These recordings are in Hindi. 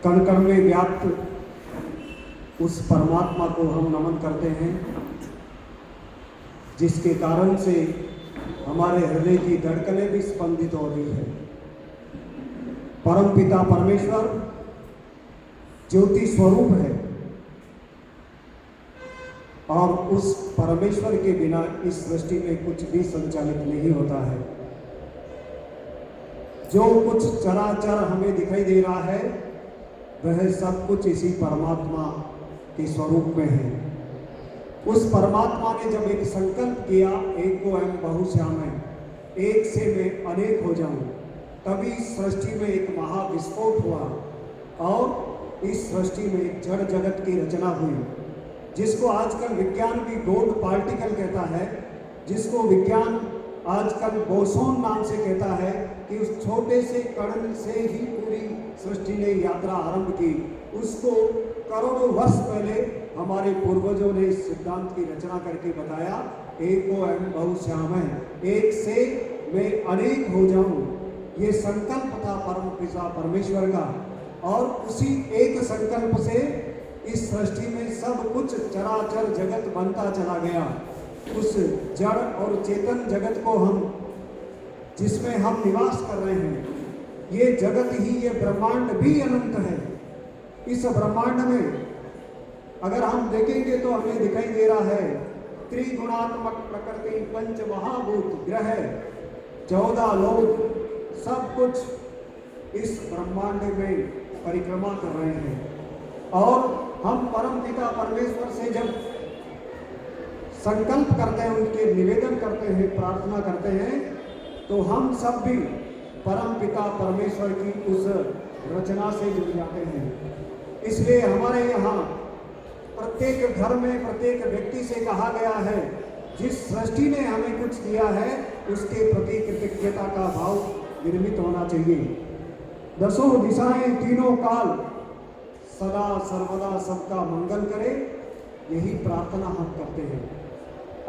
कण कण में व्याप्त उस परमात्मा को हम नमन करते हैं, जिसके कारण से हमारे हृदय की धड़कनें भी स्पंदित हो रही है। परम पिता परमेश्वर ज्योति स्वरूप है और उस परमेश्वर के बिना इस सृष्टि में कुछ भी संचालित नहीं होता है। जो कुछ चराचर हमें दिखाई दे रहा है वह सब कुछ इसी परमात्मा के स्वरूप में है। उस परमात्मा ने जब एक संकल्प किया, एक को एवं बहुश्याम है, एक से मैं अनेक हो जाऊं, तभी सृष्टि में एक महाविस्फोट हुआ और इस सृष्टि में एक जड़ जगत की रचना हुई, जिसको आजकल विज्ञान भी गॉड पार्टिकल कहता है, जिसको विज्ञान आजकल बोसोन नाम से कहता है कि उस छोटे से कण से ही पूरी सृष्टि ने यात्रा आरंभ की। उसको करोड़ों वर्ष पहले हमारे पूर्वजों ने इस सिद्धांत की रचना करके बताया, एको एवं बहुश्याम है, एक से मैं अनेक हो जाऊं। ये संकल्प था परम पिता परमेश्वर का और उसी एक संकल्प से इस सृष्टि में सब कुछ चराचर जगत बनता चला गया। उस जड़ और चेतन जगत को हम जिसमें हम निवास कर रहे हैं, ये जगत ही, ये ब्रह्मांड भी अनंत है। इस ब्रह्मांड में अगर हम देखेंगे तो हमें दिखाई दे रहा है त्रिगुणात्मक प्रकृति, पंच महाभूत, ग्रह, 14 लोक, सब कुछ इस ब्रह्मांड में परिक्रमा कर रहे हैं। और हम परम पिता परमेश्वर से जब संकल्प करते हैं, उनके निवेदन करते हैं, प्रार्थना करते हैं, तो हम सब भी परम पिता परमेश्वर की उस रचना से जुड़ जाते हैं। इसलिए हमारे यहाँ प्रत्येक घर में प्रत्येक व्यक्ति से कहा गया है, जिस सृष्टि ने हमें कुछ दिया है उसके प्रति कृतज्ञता का भाव निर्मित होना चाहिए। दसों दिशाएं, तीनों काल सदा सर्वदा सबका मंगल करे, यही प्रार्थना हम करते हैं।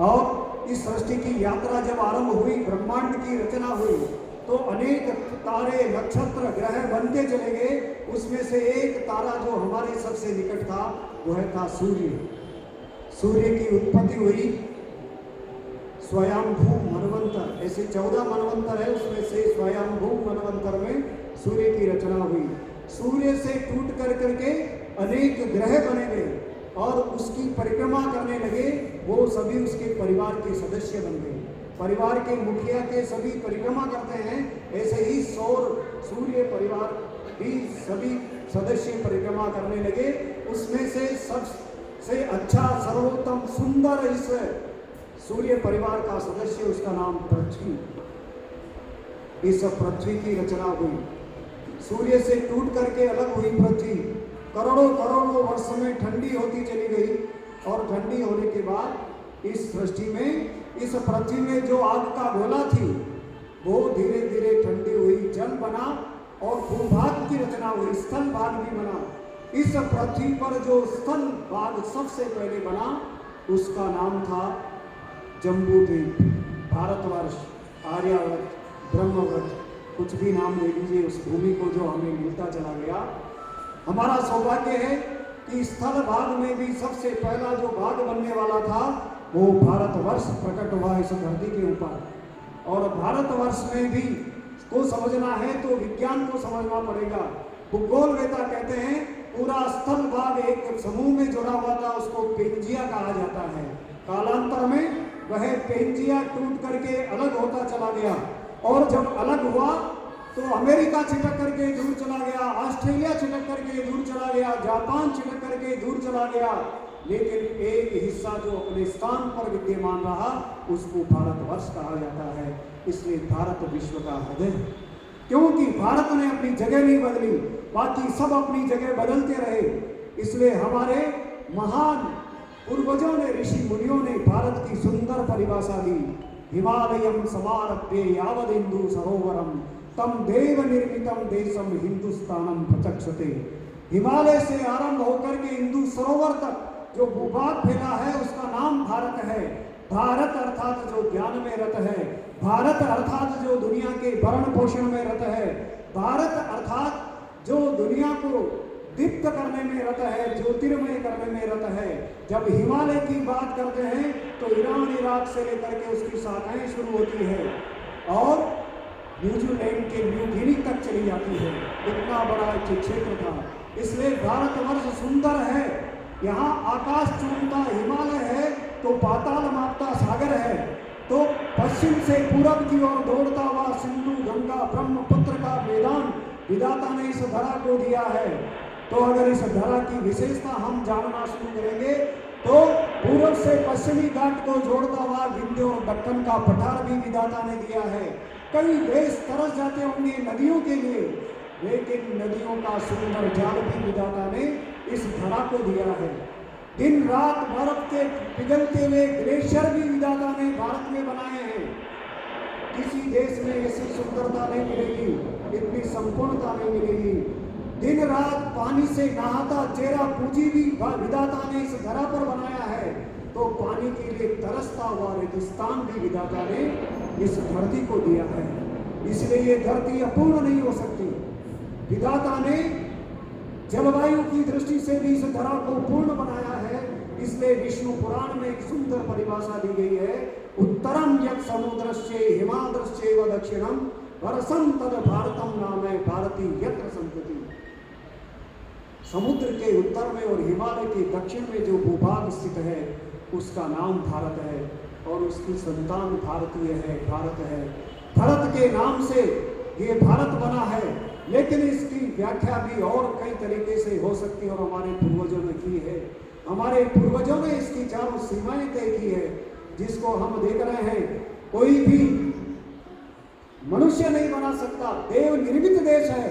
और इस सृष्टि की यात्रा जब आरंभ हुई, ब्रह्मांड की रचना हुई, तो अनेक तारे, नक्षत्र, ग्रह बनते चले गए। उसमें से एक तारा जो हमारे सबसे निकट था वह था सूर्य। सूर्य की उत्पत्ति हुई स्वयंभू मनवंतर, ऐसे 14 मनवंतर है, उसमें से स्वयंभू मनवंतर में सूर्य की रचना हुई। सूर्य से टूट कर करके अनेक ग्रह बने गए और उसकी परिक्रमा करने लगे। वो सभी उसके परिवार के सदस्य बन गए। परिवार के मुखिया के सभी परिक्रमा करते हैं, ऐसे ही सूर्य परिवार भी सभी सदस्य परिक्रमा करने लगे। उसमें से सबसे अच्छा, सर्वोत्तम, सुंदर इस सूर्य परिवार का सदस्य, उसका नाम पृथ्वी। इस पृथ्वी की रचना हुई, सूर्य से टूट करके अलग हुई पृथ्वी। करोड़ों करोड़ों वर्ष में ठंडी होती चली गई और ठंडी होने के बाद इस सृष्टि में, इस पृथ्वी में जो आग का गोला थी वो धीरे धीरे ठंडी हुई, जल बना और भूभाग की रचना हुई, स्थल भाग भी बना। इस पृथ्वी पर जो स्थल भाग सबसे पहले बना उसका नाम था जम्बूद्वीप, भारतवर्ष, आर्यावर्त, ब्रह्मवर्त, कुछ भी नाम ले लीजिए उस भूमि को जो हमें मिलता चला गया। हमारा सौभाग्य है कि स्थल भाग में भी सबसे पहला जो भाग बनने वाला था वो भारतवर्ष प्रकट हुआ इस धरती के ऊपर। और भारतवर्ष में भी को समझना है तो विज्ञान को समझना पड़ेगा। भूगोलवेता कहते हैं पूरा स्थल भाग एक समूह में जुड़ा हुआ था, उसको पेंजिया कहा जाता है। कालांतर में वह पेंजिया टूट करके अलग होता चला गया और जब अलग हुआ तो अमेरिका छिटक करके दूर चला गया, ऑस्ट्रेलिया छिटक करके दूर चला गया, जापान छिटक करके दूर चला गया, लेकिन एक हिस्सा जो अपने स्थान पर विद्यमान रहा उसको भारतवर्ष कहा जाता है। इसलिए भारत विश्व का हृदय, क्योंकि भारत ने अपनी जगह नहीं बदली, बाकी सब अपनी जगह बदलते रहे। इसलिए हमारे महान पूर्वजों ने, ऋषि मुनियों ने भारत की सुंदर परिभाषा दी, हिमालयम समारभ्य यावदिन्दु सरोवरम तम देव निर्मितम देशम हिंदुस्तानम प्रचक्षते। हिमालय से आरंभ होकर के हिंदू सरोवर तक जो भूभाग फैला है उसका नाम भारत है। भारत अर्थात जो ज्ञान में रत है, भारत अर्थात जो दुनिया के भरण पोषण में रत है, भारत अर्थात जो दुनिया को दीप्त करने में रत है, ज्योतिर्मय करने में रत है। जब हिमालय की बात करते हैं तो ईरान इराक से लेकर के उसकी शाखाएं शुरू होती है और न्यूजीलैंड के न्यू गिनी तक चली जाती है। इतना बड़ा एक क्षेत्र था। इसलिए भारतवर्ष सुंदर है। यहाँ आकाश चूमता हिमालय है तो पाताल मापता सागर है, तो पश्चिम से पूरब की ओर दौड़ता हुआ सिंधु गंगा ब्रह्मपुत्र का मैदान विधाता ने इस धरा को दिया है। तो अगर इस धरा की विशेषता हम जानना शुरू करेंगे तो पूर्व से पश्चिमी घाट को जोड़ता हुआ विंध्य और दक्कन का पठार भी विधाता ने दिया है। कई देश तरस जाते होंगे नदियों के लिए, लेकिन नदियों का सुंदर जाल भी विधाता ने इस धरा को दिया है। दिन रात बर्फ के पिघलते हुए ग्लेशियर भी विधाता ने भारत में बनाए हैं। किसी देश में ऐसी सुंदरता नहीं मिलेगी, इतनी संपूर्णता नहीं मिलेगी। दिन रात पानी से नहाता चेहरा पूंजी भी विधाता ने इस धरा पर बनाया है। तो पानी के लिए तरसता हुआ रेगिस्तान भी विधाता ने इस धरती को दिया है। इसलिए ये धरती अपूर्ण नहीं हो सकती। विधाता ने जलवायु की दृष्टि से भी इस धरा को पूर्ण बनाया है। इसलिए विष्णु पुराण में एक सुंदर परिभाषा दी गई है, उत्तरम यत् समुद्रस्य हिमाद्रस्य व दक्षिणम वर्षम तद भारतम नाम है भारती यत्र संतति। समुद्र के उत्तर में और हिमालय के दक्षिण में जो भूभाग स्थित है उसका नाम भारत है और उसकी संतान भारतीय है, भारत है। भारत के नाम से ये भारत बना है, लेकिन इसकी व्याख्या भी और कई तरीके से हो सकती है और हमारे पूर्वजों ने की है। हमारे पूर्वजों ने इसकी चारों सीमाएं तय की है, जिसको हम देख रहे हैं। कोई भी मनुष्य नहीं बना सकता, देव निर्मित देश है।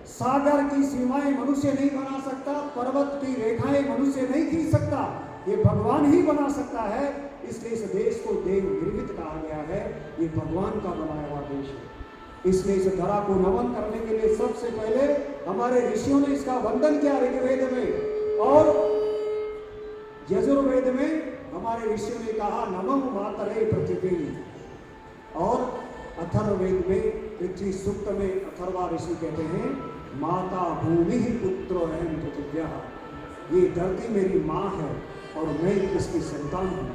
सागर की सीमाएं मनुष्य नहीं बना सकता, पर्वत की रेखाएं मनुष्य नहीं खींच सकता, ये भगवान ही बना सकता है। इसलिए इस देश को देव निर्मित कहा गया है, ये भगवान का बनाया हुआ देश है। इसलिए इस धरा को नमन करने के लिए सबसे पहले हमारे ऋषियों ने इसका वंदन किया ऋग्वेद में, और यजुर्वेद में हमारे ऋषियों ने कहा नमो मातरे पृथ्वी, और अथर्ववेद में पृथ्वी सूक्त में अथर्वा ऋषि कहते हैं माता भूमि ही पुत्रो अहम पृथिव्या, ये धरती मेरी माँ है और मैं इसकी संतान हूँ।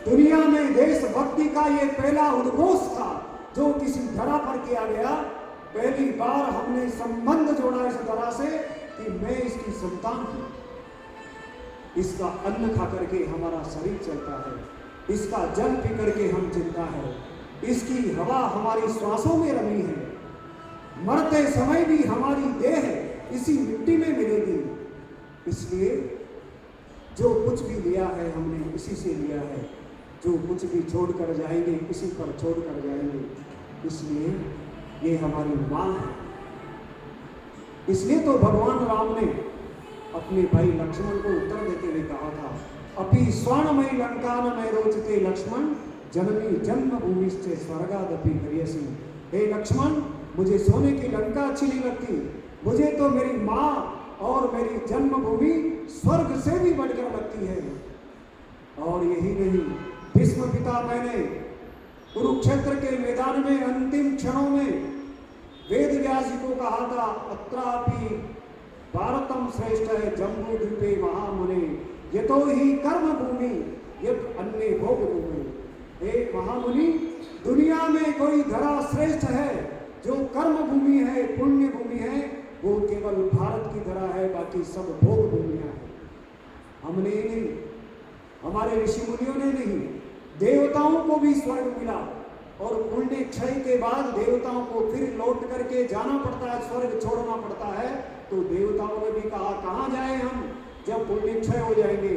दुनिया में देशभक्ति का ये पहला उद्घोष था जो किसी धरा पर किया गया। पहली बार हमने संबंध जोड़ा इस धरा से कि मैं इसकी संतान हूँ। इसका अन्न खा करके हमारा शरीर चलता है, इसका जल पी करके हम जिंदा है, इसकी हवा हमारी श्वासों में रमी है, मरते समय भी हमारी देह इसी मिट्टी में मिलेगी। इसलिए जो कुछ भी लिया है हमने इसी से लिया है, जो कुछ भी छोड़ कर जाएंगे इसी पर छोड़ कर जाएंगे। इसलिए ये हमारी माँ है। इसलिए तो भगवान राम ने अपने भाई लक्ष्मण को उत्तर देते हुए कहा था, अपि स्वर्णमय लंका न मैं रोचते लक्ष्मण जननी जन्मभूमि से स्वर्गादपि प्रियसी। हे लक्ष्मण, मुझे सोने की लंका अच्छी नहीं लगती, मुझे तो मेरी माँ और मेरी जन्मभूमि स्वर्ग से भी बढ़कर लगती है। और यही नहीं, भीष्म पिता मैंने कुरुक्षेत्र के मैदान में अंतिम क्षणों में वेद व्यास जी को कहा था, अत्रापि भारतम श्रेष्ठ है जम्बू द्वीपे महामुने यतो ही कर्म भूमि यत अन्य भोग भूमि। हे महामुनि, दुनिया में कोई धरा श्रेष्ठ है जो कर्म भूमि है, पुण्य भूमि है, वो केवल भारत की धरा है, बाकी सब भोग भूमियां हैं। हमने नहीं, हमारे ऋषि मुनियों ने नहीं, देवताओं को भी स्वर्ग मिला और पुण्य क्षय के बाद देवताओं को फिर लौट करके जाना पड़ता है, स्वर्ग छोड़ना पड़ता है। तो देवताओं ने भी कहा कहाँ जाए हम जब पुण्य क्षय हो जाएंगे।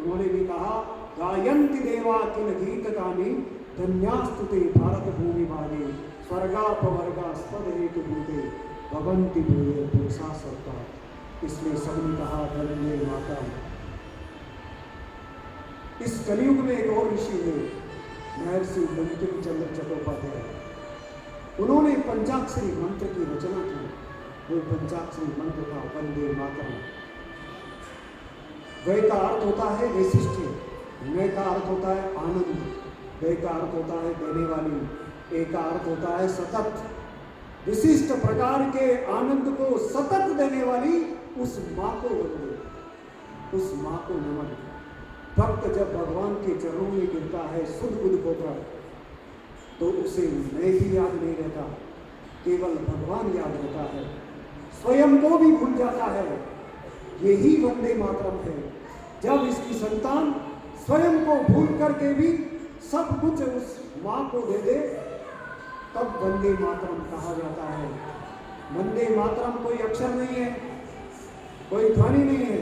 उन्होंने भी कहा गायन्ति देवा किल गीत गानी धन्यास्तुते भारत भूमि भागे स्वर्गापवर्गा स्पदहेतु भूते भवन्ति भूये पुरुषा सर्ता। इसलिए सबने कहा धन्य माता। इस कलयुग में एक और ऋषि हुए, महर्षि बंकिम चंद्र चट्टोपाध्याय। उन्होंने पंचाक्षरी मंत्र की रचना की। वो पंचाक्षरी मंत्र था वंदे मातरम। वै का अर्थ होता है वैशिष्ट्य, नय का अर्थ होता है आनंद, वै का अर्थ होता है देने वाली, ए का अर्थ होता है सतत, विशिष्ट प्रकार के आनंद को सतत देने वाली उस माँ को वंदे, उस माँ को नमन। भक्त जब भगवान के चरणों में गिरता है सुध बुध होकर, तो उसे मैं भी याद नहीं रहता, केवल भगवान याद रहता है, स्वयं को भी भूल जाता है। यही वंदे मातरम है। जब इसकी संतान स्वयं को भूल करके भी सब कुछ उस माँ को दे दे, तब वंदे मातरम कहा जाता है। वंदे मातरम कोई अक्षर नहीं है, कोई ध्वनि नहीं है,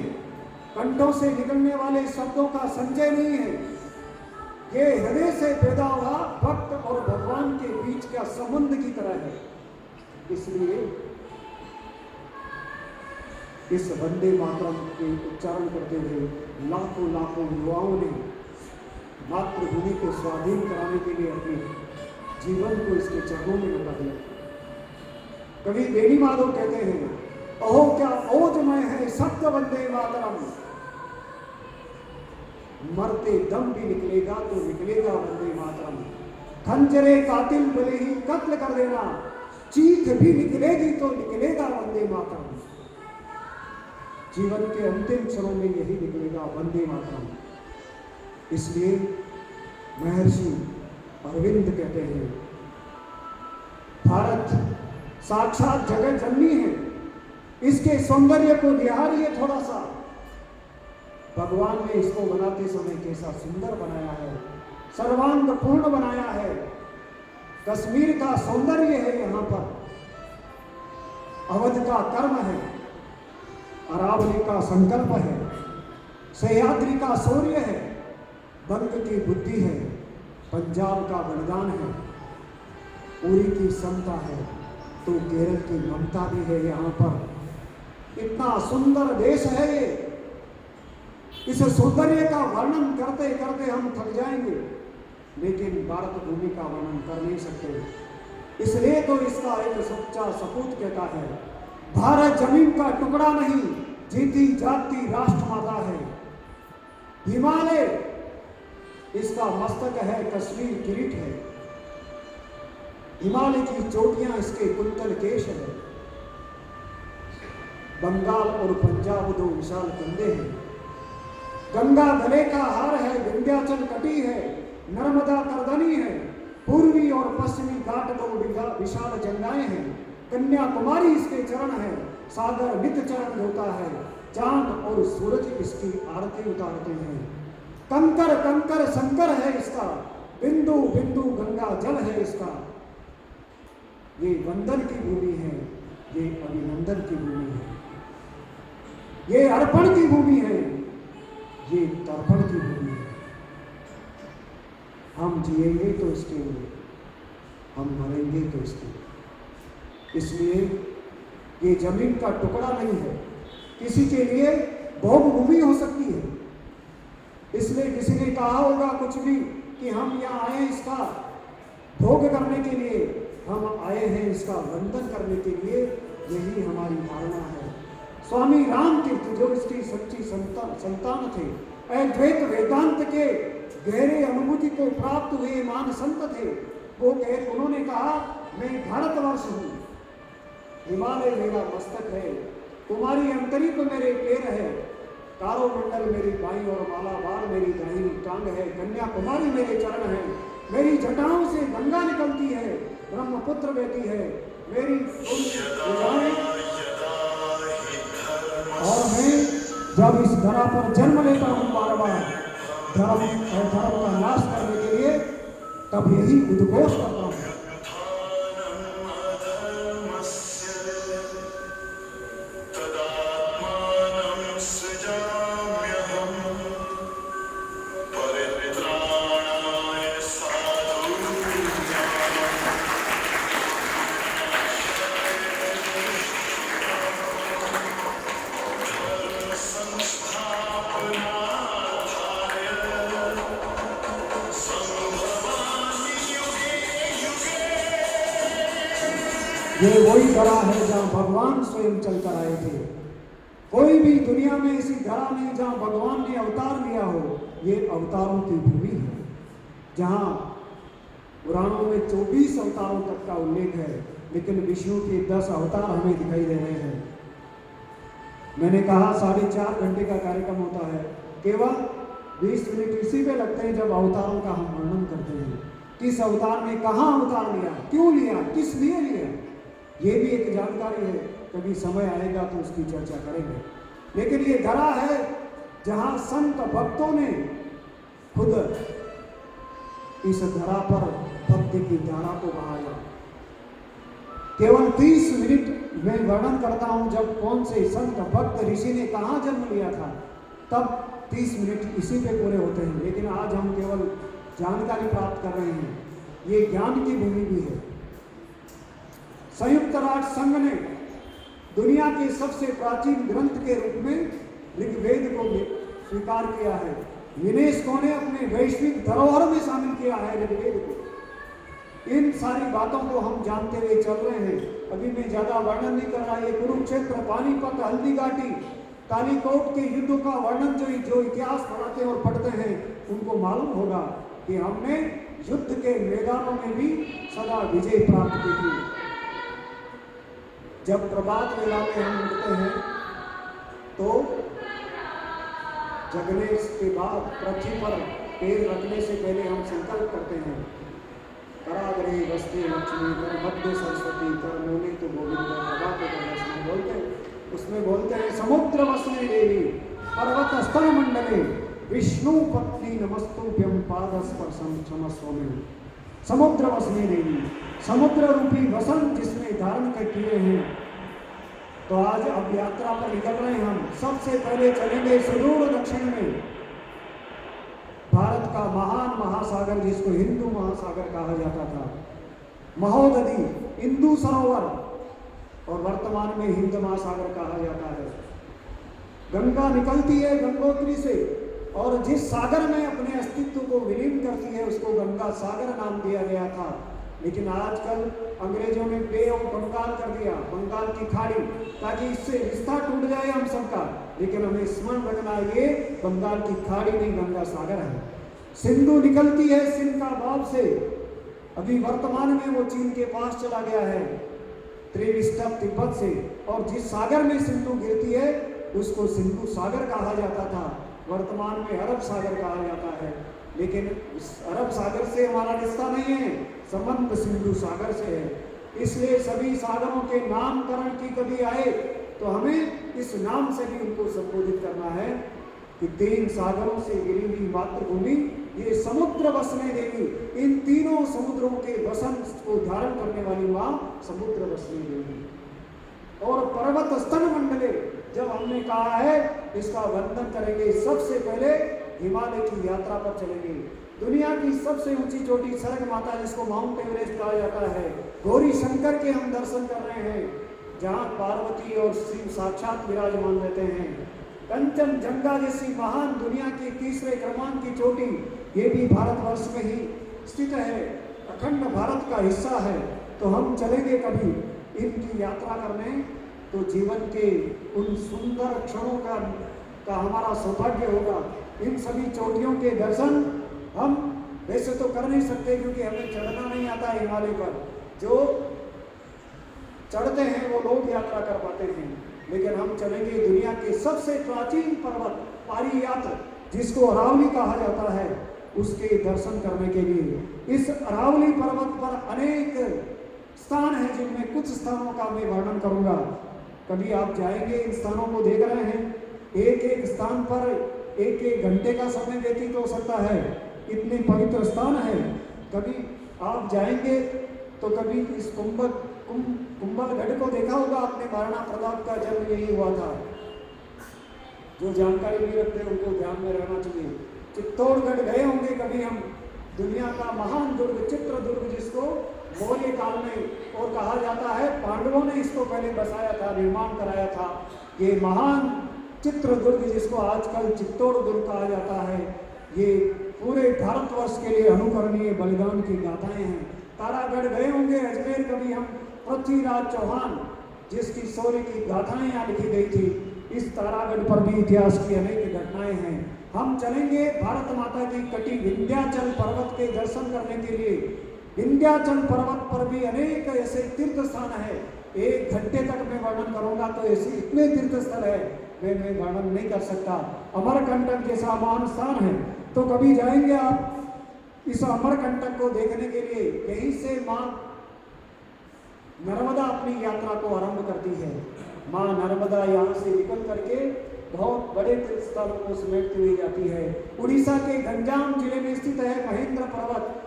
कंठों से निकलने वाले शब्दों का संचय नहीं है। ये हृदय से पैदा हुआ भक्त और भगवान के बीच का संबंध की तरह है। इसलिए इस वंदे मातरम के उच्चारण करते हुए लाखों लाखों युवाओं ने मातृभूमि को स्वाधीन कराने के लिए अपने जीवन को इसके चरणों में लगा दिया। कवि बेनी माधव कहते हैं, अहो क्या ओजमय है शब्द वंदे मातरम, मरते दम भी निकलेगा तो निकलेगा वंदे मातरम। खंजरे कातिल भले ही कत्ल कर देना, चीख भी निकलेगी तो निकलेगा वंदे मातरम। जीवन के अंतिम क्षणों में यही निकलेगा वंदे मातरम। इसलिए महर्षि अरविंद कहते हैं, भारत साक्षात जगत जननी है, इसके सौंदर्य को निहारिए थोड़ा सा। भगवान ने इसको बनाते समय कैसा सुंदर बनाया है, सर्वांग पूर्ण बनाया है। कश्मीर का सौंदर्य है, यहाँ पर अवध का कर्म है, अरावली का संकल्प है, सह्याद्री का शौर्य है, बंग की बुद्धि है, पंजाब का बलिदान है, पुरी की समता है, तो केरल की ममता भी है। यहाँ पर इतना सुंदर देश है ये, इस सौंदर्य का वर्णन करते करते हम थक जाएंगे, लेकिन भारत भूमि का वर्णन कर नहीं सकते। इसलिए तो इसका एक सच्चा सपूत कहता है, भारत जमीन का टुकड़ा नहीं, जीती जागती राष्ट्रमाता है। हिमालय इसका मस्तक है, कश्मीर किरीट है। हिमालय की चोटियां इसके कुंतल केश है। बंगाल और पंजाब दो विशाल कंधे हैं। गंगा गले का हार है, विंध्याचल कटी है, नर्मदा करदनी है, पूर्वी और पश्चिमी घाट दो विशाल जंगाएं हैं। कन्याकुमारी इसके चरण है, सागर नित चरण होता है, चांद और सूरज इसकी आरती उतारते हैं। कंकर कंकर शंकर है इसका, बिंदु बिंदु गंगा जल है इसका। ये वंदन की भूमि है, ये अभिनंदन की भूमि है, ये अर्पण की भूमि है, ये तर्पण की भूमि है। हम जिएंगे तो इसके लिए, हम मरेंगे तो इसके लिए। इसलिए ये जमीन का टुकड़ा नहीं है, किसी के लिए भोग भूमि हो सकती है। इसलिए किसी ने कहा होगा कुछ भी कि हम यहाँ आए इसका भोग करने के लिए, हम आए हैं इसका वंदन करने के लिए, यही हमारी धारणा है। स्वामी राम तीर्थ जो इसकी सच्ची संतान थे, अद्वैत वेदांत के गहरे अनुभूति को प्राप्त हुए मान संत थे, वो उन्होंने कहा, मैं भारतवर्ष हूँ, हिमालय मेरा मस्तक है, तुम्हारी अंतरिक्ष मेरे पैर है, तारोमंडल मेरी बाईं और मालाबार मेरी दाहिनी टांग है, कन्याकुमारी मेरे चरण है, मेरी जटाओं से गंगा निकलती है, ब्रह्मपुत्र बहती है, मेरी और मैं जब इस धरा पर जन्म लेता हूँ बार बार धर्म का नाश करने के लिए, तब यही उद्घोष करता हूँ। ये वही धरा है जहाँ भगवान स्वयं चलकर आए थे। कोई भी दुनिया में ऐसी धरा नहीं जहाँ भगवान ने अवतार लिया हो। ये अवतारों की भूमि है, जहाँ पुराणों में 24 अवतारों तक का उल्लेख है, लेकिन विष्णु के 10 अवतार हमें दिखाई दे रहे हैं। मैंने कहा 4.5 घंटे का कार्यक्रम होता है, केवल 20 मिनट इसी पे लगते हैं जब अवतारों का हम वर्णन करते हैं। किस अवतार में कहाँ अवतार लिया, क्यों लिया, किस लिए लिया, ये भी एक जानकारी है। कभी समय आएगा तो उसकी चर्चा करेंगे। लेकिन ये धरा है जहां संत भक्तों ने खुद इस धरा पर भक्ति की धारा को बहाया। केवल 30 मिनट में वर्णन करता हूं जब कौन से संत भक्त ऋषि ने कहां जन्म लिया था, तब 30 मिनट इसी पे पूरे होते हैं। लेकिन आज हम केवल जानकारी प्राप्त कर रहे हैं, ये ज्ञान की भूमि भी है। संयुक्त राष्ट्र संघ ने दुनिया के सबसे प्राचीन ग्रंथ के रूप में ऋग्वेद को स्वीकार किया है। यूनेस्को ने अपने वैश्विक धरोहर में शामिल किया है ऋग्वेद को। इन सारी बातों को हम जानते हुए चल रहे हैं। अभी मैं ज्यादा वर्णन नहीं कर रहा। ये कुरुक्षेत्र, पानीपत, हल्दी घाटी, कालीकोट के युद्ध का वर्णन जो इतिहास पढ़ाते और पढ़ते हैं उनको मालूम होगा कि हमने युद्ध के मैदानों में भी सदा विजय प्राप्त की थी। जब प्रभात वेला में हम उठते हैं तो जगने के बाद पृथ्वी पर पैर रखने से पहले हम संकल्प करते हैं, कराग्रे वस्ते लक्ष्मी, कर मध्य सरस्वती, कर मूले तो गोविंद, बोलते हैं। उसमें बोलते हैं समुद्र वसने देवी पर्वत स्थल मंडले विष्णु पत्नी नमस्तुभ्यं पादस्पर्शम क्षमस्व में। समुद्र वसने देवी, समुद्र रूपी वसन जिसमें धारण कर किए हैं। तो आज अब यात्रा पर निकल रहे हैं हम। सबसे पहले चलेंगे सुदूर दक्षिण में, भारत का महान महासागर जिसको हिंदू महासागर कहा जाता था, महोदधि, हिंदू सरोवर, और वर्तमान में हिंद महासागर कहा जाता है। गंगा निकलती है गंगोत्री से और जिस सागर में अपने अस्तित्व को विलीन करती है उसको गंगा सागर नाम दिया गया था। लेकिन आजकल अंग्रेजों ने बे ऑफ बंगाल कर दिया, बंगाल की खाड़ी, ताकि इससे रिश्ता टूट जाए हम सबका। लेकिन हमें स्मरण रखना, ये बंगाल की खाड़ी नहीं, गंगा सागर है। सिंधु निकलती है सिंध का बाव से, अभी वर्तमान में वो चीन के पास चला गया है, त्रिविष्टप तिब्बत से। और जिस सागर में सिंधु गिरती है उसको सिंधु सागर कहा जाता था, वर्तमान में अरब सागर कहा जाता है। लेकिन उस अरब सागर से हमारा रिश्ता नहीं है, संबंध सिंधु सागर से है। इसलिए सभी सागरों के नामकरण की कभी आए तो हमें इस नाम से भी उनको संबोधित करना है कि 3 सागरों से घिरी हुई मातृभूमि, ये समुद्र वसने देवी, इन तीनों समुद्रों के वसन को धारण करने वाली मां समुद्र वसने देवी। और पर्वत स्तन मंडले, जब हमने कहा है इसका वंदन करेंगे, सबसे पहले हिमालय की यात्रा पर चलेंगे। दुनिया की सबसे ऊंची चोटी स्वर्ग माता जिसको माउंट एवरेस्ट कहा जाता है, गौरी शंकर के हम दर्शन कर रहे हैं, जहां पार्वती और शिव साक्षात विराजमान रहते हैं। कंचनजंगा जैसी महान दुनिया की 3रे क्रमांक की चोटी, ये भी भारतवर्ष में ही स्थित है, अखंड भारत का हिस्सा है। तो हम चलेंगे कभी इनकी यात्रा करने, तो जीवन के उन सुंदर क्षणों का हमारा सौभाग्य होगा। इन सभी चोटियों के दर्शन हम वैसे तो कर नहीं सकते क्योंकि हमें चढ़ना नहीं आता है हिमालय पर। जो चढ़ते हैं वो लोग यात्रा कर पाते हैं, लेकिन हम चलेंगे दुनिया के सबसे प्राचीन पर्वत पारियात, जिसको अरावली कहा जाता है, उसके दर्शन करने के लिए। इस अरावली पर्वत पर अनेक स्थान हैं, जिनमें कुछ स्थानों का मैं वर्णन करूंगा। कभी आप जाएंगे, इन स्थानों को देख रहे हैं, एक एक स्थान पर 1-1 घंटे का समय व्यतीत हो सकता है, इतने पवित्र स्थान है। कभी आप जाएंगे तो कभी इस कुंभलगढ़ को देखा होगा आपने, महाराणा प्रताप का जन्म यही हुआ था। जो जानकारी नहीं रखते उनको ध्यान में रहना चाहिए। चित्तौड़गढ़ गए होंगे कभी हम, दुनिया का महान दुर्ग चित्रदुर्ग, जिसको मौर्य काल में और कहा जाता है पांडवों ने इसको पहले बसाया था, निर्माण कराया था। ये महान चित्रदुर्ग जिसको आजकल चित्तौड़गढ़ कहा जाता है, ये पूरे भारतवर्ष के लिए अनुकरणीय बलिदान की गाथाएं हैं। तारागढ़ गए होंगे, अजमेर कभी हम, पृथ्वीराज चौहान जिसकी शौर्य की गाथाएं यहाँ लिखी गई थी, इस तारागढ़ पर भी इतिहास की अनेक घटनाएं हैं। हम चलेंगे भारत माता की कटी विंध्याचल पर्वत के दर्शन करने के लिए। विंध्याचल पर्वत पर भी अनेक ऐसे तीर्थ स्थान है, 1 घंटे तक मैं वर्णन करूंगा तो ऐसे इतने तीर्थ स्थल है मैं वर्णन नहीं कर सकता। अमरकंटक जैसा महान स्थान है, तो कभी जाएंगे आप इस अमरकंटक को देखने के लिए। यहीं से माँ नर्मदा अपनी यात्रा को आरंभ करती है। माँ नर्मदा यहाँ से निकल करके बहुत बड़े तीर्थ स्थलों को समेटती हुई जाती है। उड़ीसा के गंजाम जिले में स्थित है महेंद्र पर्वत।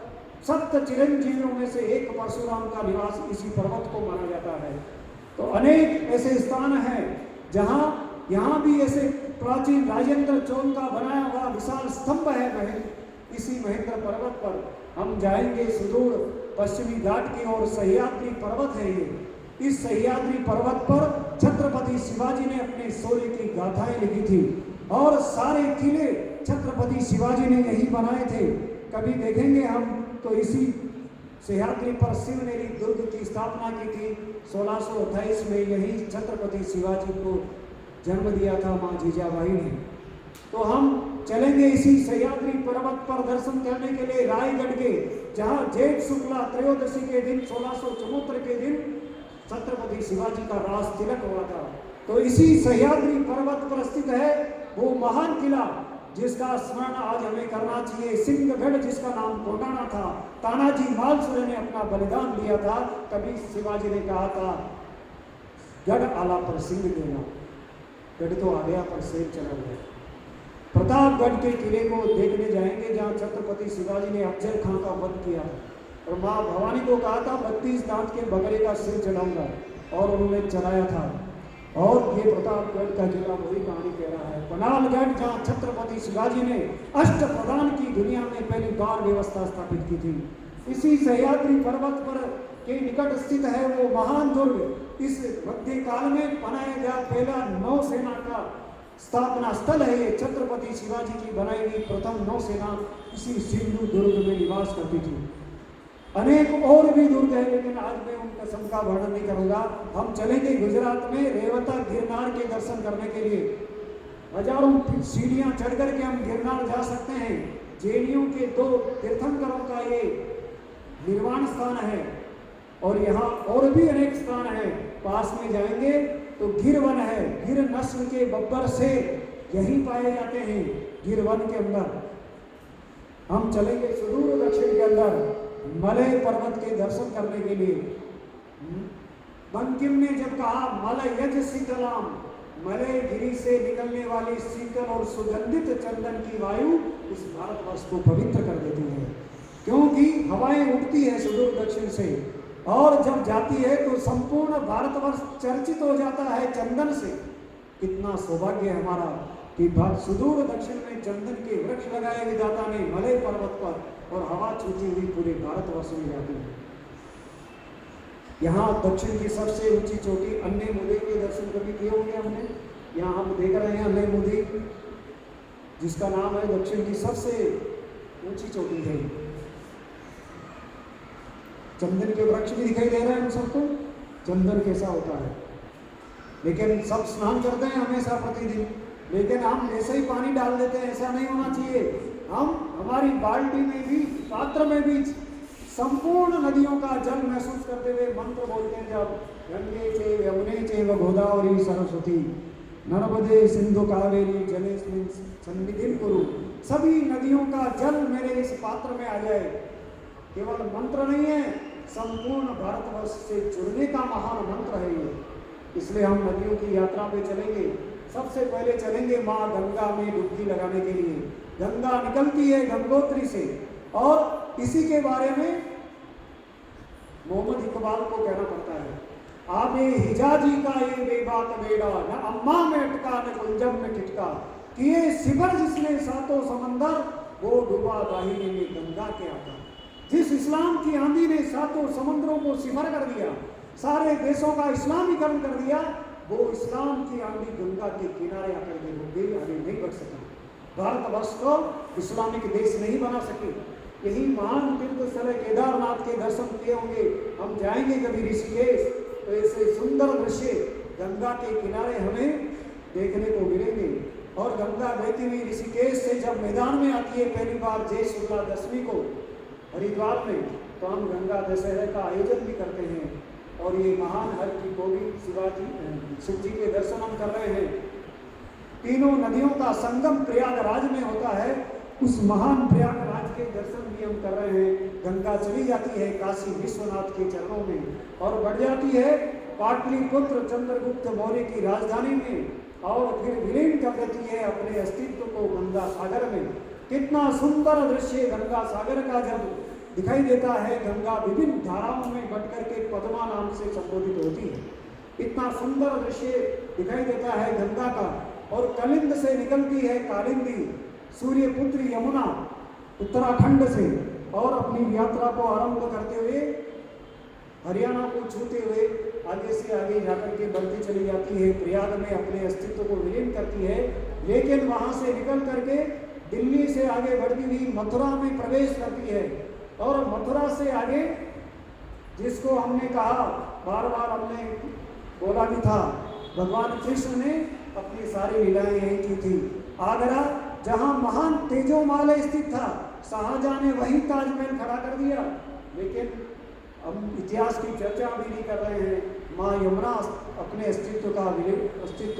7 चिरंजीवियों में से एक परशुराम का निवास इसी पर्वत को माना जाता है। तो अनेक ऐसे स्थान हैं जहाँ यहाँ भी ऐसे प्राचीन राजेंद्र चोल का बनाया हुआ विशाल स्तंभ है इसी महेंद्र पर्वत पर। हम जाएंगे सुदूर पश्चिमी घाट की ओर। सह्याद्री पर्वत है ये। इस सह्याद्री पर्वत पर छत्रपति शिवाजी ने अपने शौर्य की गाथाएं लिखी थी और सारे किले छत्रपति शिवाजी ने यही बनाए थे। कभी देखेंगे हम तो इसी सह्याद्री पर शिवनेरी दुर्ग की स्थापना की थी 1628 में। यही छत्रपति शिवाजी को जन्म दिया था माँ जीजाबाई ने। तो हम चलेंगे इसी सह्याद्री पर्वत पर दर्शन करने के लिए रायगढ़ के, जहाँ जेठ शुक्ला त्रयोदशी के दिन 1674 के दिन छत्रपति शिवाजी का राज तिलक हुआ था। तो इसी सह्याद्री पर्वत पर स्थित है वो महान किला जिसका स्मरण आज हमें करना चाहिए। सिंहगढ़ जिसका नाम कोटाना था, तानाजी मालसुरे ने अपना बलिदान दिया था। कभी शिवाजी ने कहा था गढ़ आला पर सिंह देना, गढ़ तो आ गया पर शेर चला गया। प्रतापगढ़ के किले को देखने जाएंगे जहाँ छत्रपति शिवाजी ने अफजल खां का वध किया और माँ भवानी को कहा था 32 दांत के बकरे का सिर चढ़ाऊंगा और उन्होंने चढ़ाया था। और ये प्रतापगढ़ का किला वही कहानी कह रहा है। पनालगढ़ जहाँ छत्रपति शिवाजी ने अष्टप्रधान की दुनिया में पहली बार व्यवस्था स्थापित की थी। इसी सह्याद्री पर्वत पर के निकट स्थित है वो महान दुर्ग। इस मध्यकाल में बनाया गया पहला नौसेना का स्थापना स्थल है ये। छत्रपति शिवाजी की बनाई गई प्रथम नौसेना इसी सिंधु दुर्ग में निवास करती थी। अनेक और भी दुर्ग है लेकिन आज मैं उनका सबका वर्णन नहीं करूंगा। हम चलेंगे गुजरात में रेवता गिरनार के दर्शन करने के लिए। हजारों सीढ़ियां चढ़ करके हम गिरनार जा सकते हैं। जैनियों के 2 तीर्थंकरों का ये निर्वाण स्थान है और यहाँ और भी अनेक स्थान है। पास में जाएंगे तो गिरवन है। गिर नस्ल के बब्बर से यही पाए जाते हैं गिरवन के अंदर। हम चलेंगे सुदूर दक्षिण के अंदर मलय पर्वत के दर्शन करने के लिए। बंकिम ने जब कहा मलय यज शीतलाम, मलय गिरी से निकलने वाली शीतल और सुगंधित चंदन की वायु इस भारतवर्ष को पवित्र कर देती है, क्योंकि हवाएं उठती है सुदूर दक्षिण से और जब जाती है तो संपूर्ण भारतवर्ष चर्चित हो जाता है चंदन से। कितना सौभाग्य है हमारा कि सुदूर दक्षिण में चंदन के वृक्ष लगाए विधाता ने मलय पर्वत पर, और हवा छूती हुई पूरे भारतवर्ष में जाती है। यहाँ दक्षिण की सबसे ऊंची चोटी अन्य मुदे के दर्शन कभी किए होंगे हमने। यहाँ हम देख रहे हैं अन्य मुदे जिसका नाम है दक्षिण की सबसे ऊंची चोटी है। चंदन के वृक्ष भी दिखाई दे रहे हैं हम सबको। चंदन कैसा होता है, लेकिन सब स्नान करते हैं हमेशा प्रतिदिन, लेकिन हम ऐसे ही पानी डाल देते हैं। ऐसा नहीं होना चाहिए। हम हमारी बाल्टी में भी, पात्र में भी संपूर्ण नदियों का जल महसूस करते हुए मंत्र बोलते हैं जब गंगे चे यमुने चैव गोदावरी सरस्वती नर्मदे सिंधु कावेरी जलेस्मिन् सन्निधिं कुरु। सभी नदियों का जल मेरे इस पात्र में आ जाए। केवल मंत्र नहीं है, संपूर्ण भारतवर्ष से जुड़ने का महान मंत्र है ये। इसलिए हम नदियों की यात्रा पे चलेंगे। सबसे पहले चलेंगे माँ गंगा में डुबकी लगाने के लिए। गंगा निकलती है गंगोत्री से, और इसी के बारे में मोहम्मद इकबाल को कहना पड़ता है, आबे हिजाजी का ये बेबाक बेड़ा, न अम्मा में अटका न कुंजम में टिटका, कि ये सिबर जिसने 7 समंदर, वो डूबा दाहिने में गंगा के आका। जिस इस्लाम की आंधी ने 7 समुद्रों को सिफर कर दिया, सारे देशों का इस्लामीकरण कर दिया, वो इस्लाम की आंधी गंगा के किनारे आकर के रुक गई, आगे नहीं बढ़ सका। भारतवर्ष को इस्लामिक देश नहीं बना सके। यही महान तीर्थ स्थल केदारनाथ के दर्शन किए होंगे। हम जाएंगे कभी ऋषिकेश तो ऐसे सुंदर दृश्य गंगा के किनारे हमें देखने को मिलेंगे। और गंगा बहती हुई ऋषिकेश से जब मैदान में आती है पहली बार जय शुक्ला दशमी को हरिद्वार में, तो हम गंगा दशहरे का आयोजन भी करते हैं और ये महान हर की गोविंद शिव जी के दर्शन हम कर रहे हैं। तीनों नदियों का संगम प्रयागराज में होता है, उस महान प्रयागराज के दर्शन भी हम कर रहे हैं। गंगा चली जाती है काशी विश्वनाथ के चरणों में और बढ़ जाती है पाटलिपुत्र चंद्रगुप्त मौर्य की राजधानी में और फिर विलीन कर देती है अपने अस्तित्व को गंगा सागर में। कितना सुंदर दृश्य गंगा सागर का जब दिखाई देता है। गंगा विभिन्न धाराओं में बट करके पद्मा नाम से संबोधित होती है। इतना सुंदर दृश्य दिखाई देता है गंगा का। और कलिंद से निकलती है कालिंदी सूर्यपुत्री यमुना उत्तराखंड से और अपनी यात्रा को आरंभ करते हुए हरियाणा को छूते हुए आगे से आगे जाकर के बढ़ती चली जाती है। प्रयाग में अपने अस्तित्व को विलीन करती है, लेकिन वहां से निकल करके दिल्ली से आगे बढ़ती हुई मथुरा में प्रवेश करती है। और मथुरा से आगे जिसको हमने कहा बार बार हमने बोला भी था, भगवान कृष्ण ने अपनी सारी लीलाएं यही की थी। आगरा जहां महान तेजोमालय स्थित था, शाहजहां ने वही ताजमहल खड़ा कर दिया। लेकिन हम इतिहास की चर्चा भी नहीं कर रहे हैं। माँ यमुना अपने अस्तित्व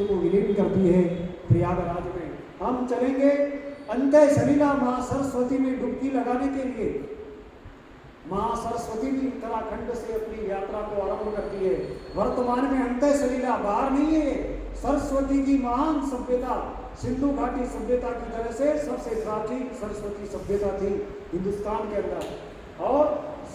को विलीन करती है प्रयागराज में। हम चलेंगे अंतः सलीला माँ सरस्वती में डुबकी लगाने के लिए। माँ सरस्वती भी उत्तराखंड से अपनी यात्रा को आरंभ करती है। वर्तमान में अंतः सलीला बाहर नहीं है, सरस्वती की महान सभ्यता सिंधु घाटी सभ्यता की तरह से सबसे प्राचीन सरस्वती सभ्यता थी हिंदुस्तान के अंदर। और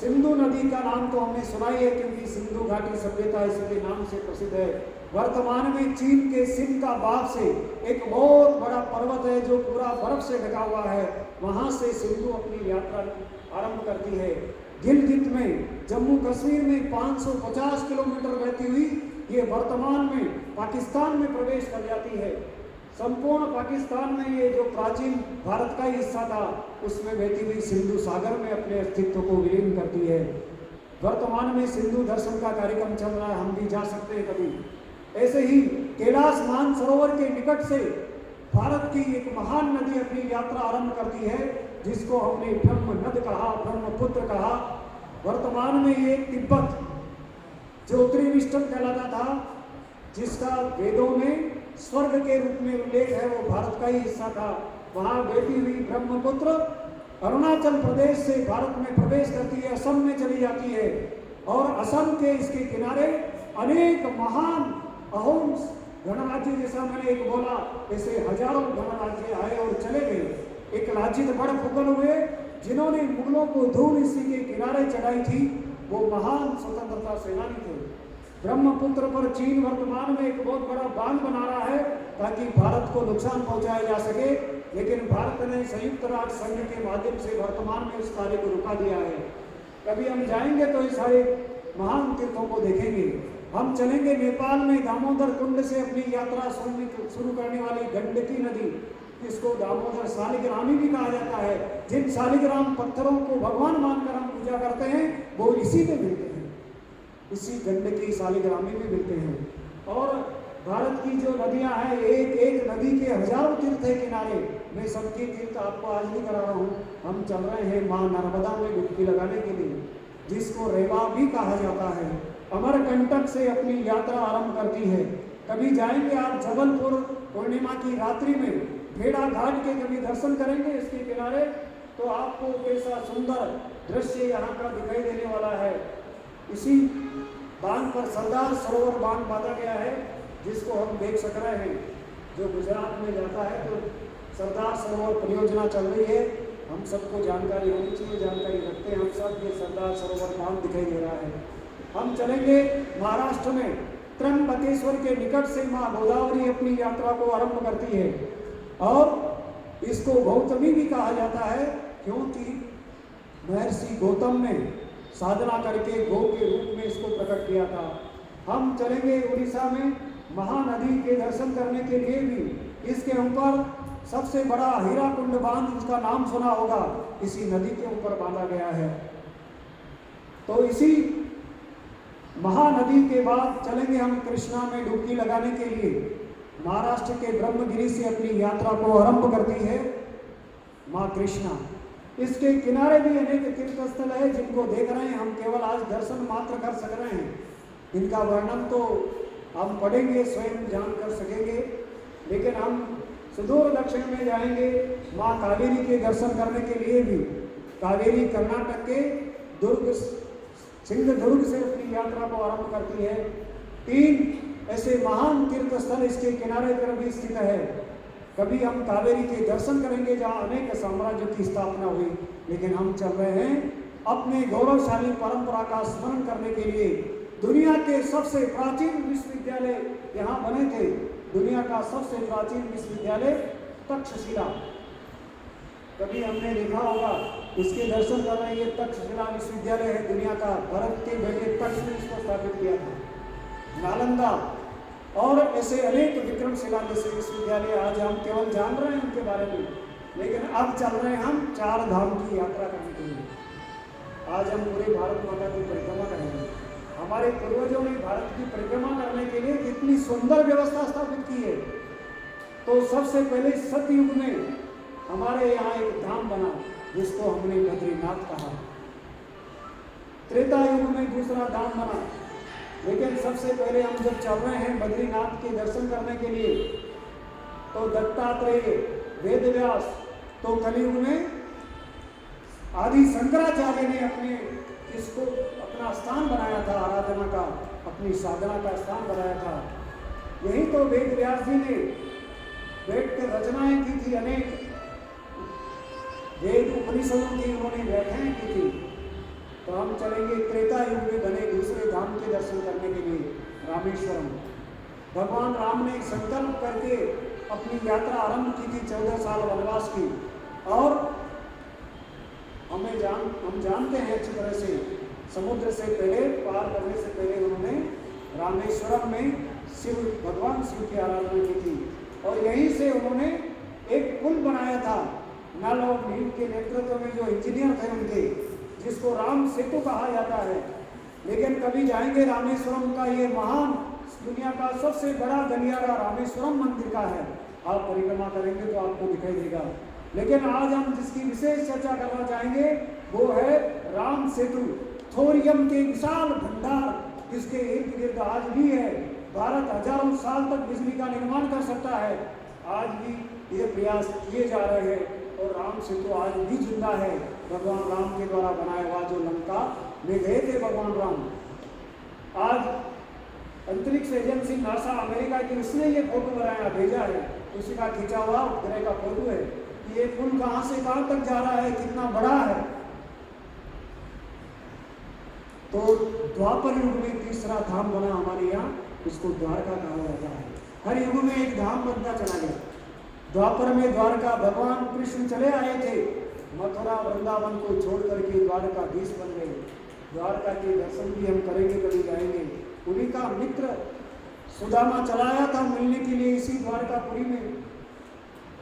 सिंधु नदी का नाम तो हमने सुना ही है क्योंकि सिंधु घाटी सभ्यता इसके नाम से प्रसिद्ध है। वर्तमान में चीन के सिंध का बाग से एक बहुत बड़ा पर्वत है जो पूरा बर्फ से ढका हुआ है, वहां से सिंधु अपनी यात्रा आरंभ करती है। गिलगित में जम्मू कश्मीर में 550 किलोमीटर बहती हुई ये वर्तमान में पाकिस्तान में प्रवेश कर जाती है। संपूर्ण पाकिस्तान में ये जो प्राचीन भारत का ही हिस्सा था उसमें बहती हुई सिंधु सागर में अपने अस्तित्व को विलीन करती है। वर्तमान में सिंधु दर्शन का कार्यक्रम चल रहा है, हम भी जा सकते हैं कभी। ऐसे ही कैलाश मानसरोवर के निकट से भारत की एक महान नदी अपनी यात्रा आरंभ करती है जिसको हमने ब्रह्म नद कहा, ब्रह्मपुत्र कहा। वर्तमान में ये तिब्बत जो त्रिविष्टम कहलाता था, जिसका वेदों में स्वर्ग के रूप में उल्लेख है, वो भारत का ही हिस्सा था। वहां बहती हुई ब्रह्मपुत्र अरुणाचल प्रदेश से भारत में प्रवेश करती है, असम में चली जाती है और असम के इसके किनारे अनेक महान अहोम गणराज्य, जैसा मैंने एक बोला, ऐसे हजारों गणराज्य आए और चले गए। एक लांछित बड़ फुकन हुए जिन्होंने मुगलों को धूल इसी के किनारे चढ़ाई थी, वो महान स्वतंत्रता सेनानी थे। ब्रह्मपुत्र पर चीन वर्तमान में एक बहुत बड़ा बांध बना रहा है ताकि भारत को नुकसान पहुंचाया जा सके, लेकिन भारत ने संयुक्त राष्ट्र संघ के माध्यम से वर्तमान में उस कार्य को रुका दिया है। कभी हम जाएंगे तो इस सारे महान तीर्थों को देखेंगे। हम चलेंगे नेपाल में दामोदर कुंड से अपनी यात्रा शुरू करने वाली गंडकी नदी, इसको दामोदर शालिग्रामी भी कहा जाता है। जिन शालिग्राम पत्थरों को भगवान मानकर हम पूजा करते हैं वो इसी में मिलते हैं, इसी गंडकी शालिग्रामी में मिलते हैं। और भारत की जो नदियां हैं, एक एक नदी के हजारों तीर्थ है किनारे। मैं सबकी तीर्थ आपको आज नहीं करा रहा हूँ। हम चल रहे हैं माँ नर्मदा में डुबकी लगाने के लिए, जिसको रेवा भी कहा जाता है। अमरकंटक से अपनी यात्रा आरंभ करती है। कभी जाएंगे आप जबलपुर पूर्णिमा की रात्रि में भेड़ा घाट के कभी दर्शन करेंगे इसके किनारे, तो आपको कैसा सुंदर दृश्य यहाँ का दिखाई देने वाला है। इसी बांध पर सरदार सरोवर बांध बांधा गया है जिसको हम देख सक रहे हैं। जो गुजरात में जाता है तो सरदार सरोवर परियोजना चल रही है, हम सबको जानकारी होनी चाहिए, जानकारी रखते हैं हम सब। ये सरदार सरोवर बांध दिखाई दे रहा है। हम चलेंगे महाराष्ट्र में त्र्यंबकेश्वर के निकट से माँ गोदावरी अपनी यात्रा को आरंभ करती है और इसको गौतमी भी कहा जाता है क्योंकि महर्षि गौतम ने साधना करके गौ के रूप में इसको प्रकट किया था। हम चलेंगे उड़ीसा में महानदी के दर्शन करने के लिए भी। इसके ऊपर सबसे बड़ा हीराकुंड बांध, उसका नाम सुना होगा, इसी नदी के ऊपर बांधा गया है। तो इसी महानदी के बाद चलेंगे हम कृष्णा में डुबकी लगाने के लिए। महाराष्ट्र के ब्रह्मगिरी से अपनी यात्रा को आरंभ करती है माँ कृष्णा। इसके किनारे भी अनेक तीर्थ स्थल है जिनको देख रहे हैं हम, केवल आज दर्शन मात्र कर सक रहे हैं। इनका वर्णन तो हम पढ़ेंगे, स्वयं जान कर सकेंगे। लेकिन हम सुदूर दक्षिण में जाएंगे, माँ कावेरी के दर्शन करने के लिए भी। कावेरी कर्नाटक के दुर्ग सिंधुदुर्ग से अपनी यात्रा को आरंभ करती है। 3 ऐसे महान तीर्थ स्थल इसके किनारे पर भी स्थित है। कभी हम कावेरी के दर्शन करेंगे जहाँ अनेक साम्राज्यों की स्थापना हुई, लेकिन हम चल रहे हैं अपने गौरवशाली परंपरा का स्मरण करने के लिए। दुनिया के सबसे प्राचीन विश्वविद्यालय यहाँ बने थे। दुनिया का सबसे प्राचीन विश्वविद्यालय तक्षशिला, कभी हमने देखा होगा, इसके दर्शन कर रहे हैं। ये तक्षशिला विश्वविद्यालय है दुनिया का, भरत के बेटे तक्ष ने इसको स्थापित किया था। नालंदा और ऐसे अनेक विक्रमशिला जैसे विश्वविद्यालय आज हम केवल जान रहे हैं उनके बारे में, लेकिन अब चल रहे हैं हम 4 धाम की यात्रा करने के लिए। आज हम पूरे भारत माता की परिक्रमा करेंगे। हमारे पूर्वजों ने भारत की परिक्रमा करने के लिए कितनी सुंदर व्यवस्था स्थापित की है। तो सबसे पहले सतयुग में हमारे यहाँ एक धाम बना जिसको हमने बद्रीनाथ कहा। त्रेता युग में दूसरा धाम बना, लेकिन सबसे पहले हम जब चल रहे हैं बद्रीनाथ के दर्शन करने के लिए, तो दत्तात्रेय, वेदव्यास, तो कलयुग में आदि शंकराचार्य ने अपने इसको अपना स्थान बनाया था, आराधना का, अपनी साधना का स्थान बनाया था। यही तो वेद व्यास जी ने बैठ कर रचनाएं की थी, अनेक वेद उपनिषदों की उन्होंने व्याख्याएं की थी। तो हम चलेंगे त्रेता युग में बने दूसरे धाम के दर्शन करने के लिए, रामेश्वरम। भगवान राम ने संकल्प करके अपनी यात्रा आरंभ की थी 14 साल वनवास की, और हम जानते हैं अच्छी तरह से, समुद्र से पहले, पार करने से पहले उन्होंने रामेश्वरम में भगवान शिव की आराधना की थी। और यहीं से उन्होंने एक पुल बनाया था, नल और नील के नेतृत्व में जो इंजीनियर थे उनके, जिसको राम सेतु कहा जाता है। लेकिन कभी जाएंगे रामेश्वरम का, ये महान दुनिया का सबसे बड़ा गलियारा रामेश्वरम मंदिर का है। आप परिक्रमा करेंगे तो आपको दिखाई देगा। लेकिन आज हम जिसकी विशेष चर्चा करना चाहेंगे वो है राम सेतु, थोरियम के विशाल भंडार, जिसके इर्द गिर्द आज भी है। भारत हजारों साल तक बिजली का निर्माण कर सकता है। आज भी ये प्रयास किए जा रहे हैं, और राम सेतु आज भी जिंदा है, भगवान राम के द्वारा बनाया हुआ, जो लंका में गए थे भगवान राम। आज अंतरिक्ष एजेंसी नासा अमेरिका की, उसने ये फोटो बनाया, भेजा है, उसी का खींचा हुआ उपग्रह का फोटो है। ये पुल कहां से कहां तक जा रहा है, कितना बड़ा है। तो द्वापर युग में तीसरा धाम बना हमारे यहाँ, इसको द्वारका कहा जाता है। हर युग में एक धाम बनता चला गया। द्वापर में द्वारका, भगवान कृष्ण चले आए थे, मथुरा वृंदावन को छोड़ करके द्वारकाधीश बन गए। द्वारका के दर्शन भी हम करेंगे, कभी जाएंगे। उन्हीं का मित्र सुदामा चलाया था मिलने के लिए इसी द्वारकापुरी में,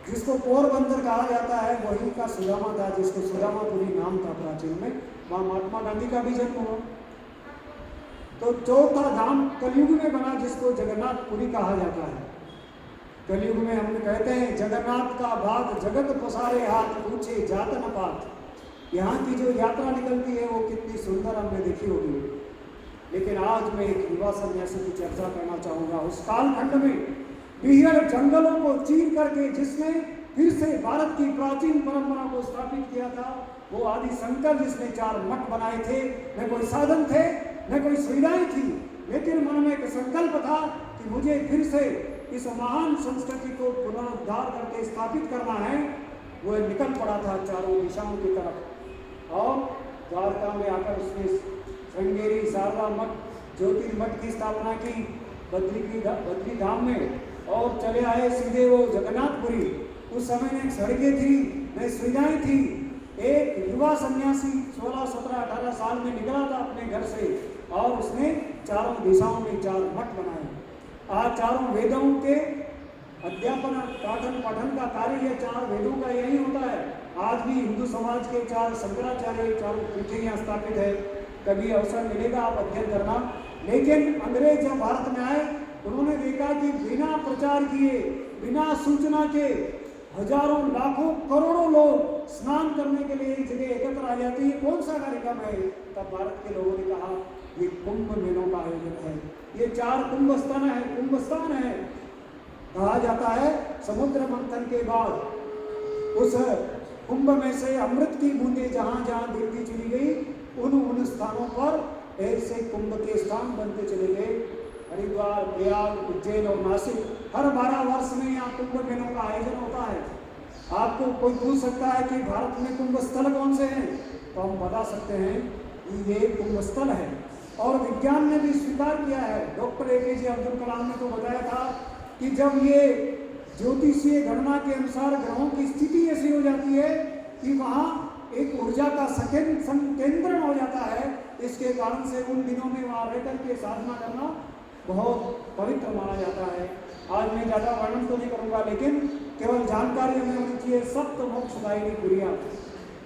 जिसको पोरबंदर कहा जाता है, वही का सुदामा था, जिसको सुदामापुरी नाम था प्राचीन में। वहाँ महात्मा गांधी का भी जन्म हुआ। तो चौथा धाम कलयुग में बना, जिसको जगन्नाथपुरी कहा जाता है। कलयुग में हम कहते हैं जगन्नाथ का भाग जगत पसारे हाथ, पूछे जात न पात। यहाँ की जो यात्रा निकलती है वो कितनी सुंदर हमने देखी होगी। लेकिन आज मैं एक युवा सन्यासी की चर्चा करना चाहूँगा। उस कालखंड में बिहड़ जंगलों को चीर करके जिसने फिर से भारत की प्राचीन परंपरा को स्थापित किया था, वो आदि शंकर, जिसने 4 मठ बनाए थे। न कोई साधन थे, न कोई सुविधाएं थी, लेकिन मन में एक संकल्प था कि मुझे फिर से इस महान संस्कृति को पुनरुद्धार करके स्थापित करना है। वो निकल पड़ा था चारों दिशाओं की तरफ, और द्वारका में आकर उसने श्रृंगेरी, शारदा मठ, ज्योतिर्मठ की स्थापना की, बद्री धाम में, और चले आए सीधे वो जगन्नाथपुरी। उस समय में सड़कें थी, न सुविधाएं थी। एक युवा सन्यासी 16, 17, 18 साल में निकला था अपने घर से, और उसने चारों दिशाओं में 4 मठ बनाए। आज चारों वेदों के अध्यापन, पाठन पठन का कार्य ये 4 वेदों का यही होता है। आज भी हिंदू समाज के 4 शंकराचार्य, 4 पीठें यहाँ स्थापित है। कभी अवसर मिलेगा आप अध्ययन करना। लेकिन अंग्रेज जब भारत में आए, उन्होंने देखा कि बिना प्रचार किए, बिना सूचना के हजारों लाखों करोड़ों लोग स्नान करने के लिए एक जगह एकत्र आ जाते हैं। कौन सा कार्यक्रम है? तब भारत के लोगों ने कहा ये कुंभ मेलों का आयोजन है, ये 4 कुंभ स्थान है। कहा जाता है समुद्र मंथन के बाद उस कुंभ में से अमृत की बूंदें जहां जहां गिरती चली गई, उन स्थानों पर ऐसे कुंभ के स्थान बनते चले गए। हरिद्वार, प्रयाग, उज्जैन और नासिक, हर 12 वर्ष में यहाँ कुंभ मेलों का आयोजन होता है। आपको कोई पूछ सकता है कि भारत में कुंभ स्थल कौन से हैं, तो हम बता सकते हैं कि ये कुंभ स्थल है। और विज्ञान ने भी स्वीकार किया है। डॉक्टर APJ अब्दुल कलाम ने तो बताया था कि जब ये ज्योतिषीय गणना के अनुसार ग्रहों की स्थिति ऐसी हो जाती है कि वहाँ एक ऊर्जा का संकेंद्रण हो जाता है, इसके कारण से उन दिनों में वहाँ रहकर के साधना करना बहुत पवित्र माना जाता है। आज मैं ज़्यादा वर्णन तो नहीं करूँगा, लेकिन केवल जानकारी हमें होनी चाहिए। सप्त मोक्षदायिनी पुरियां,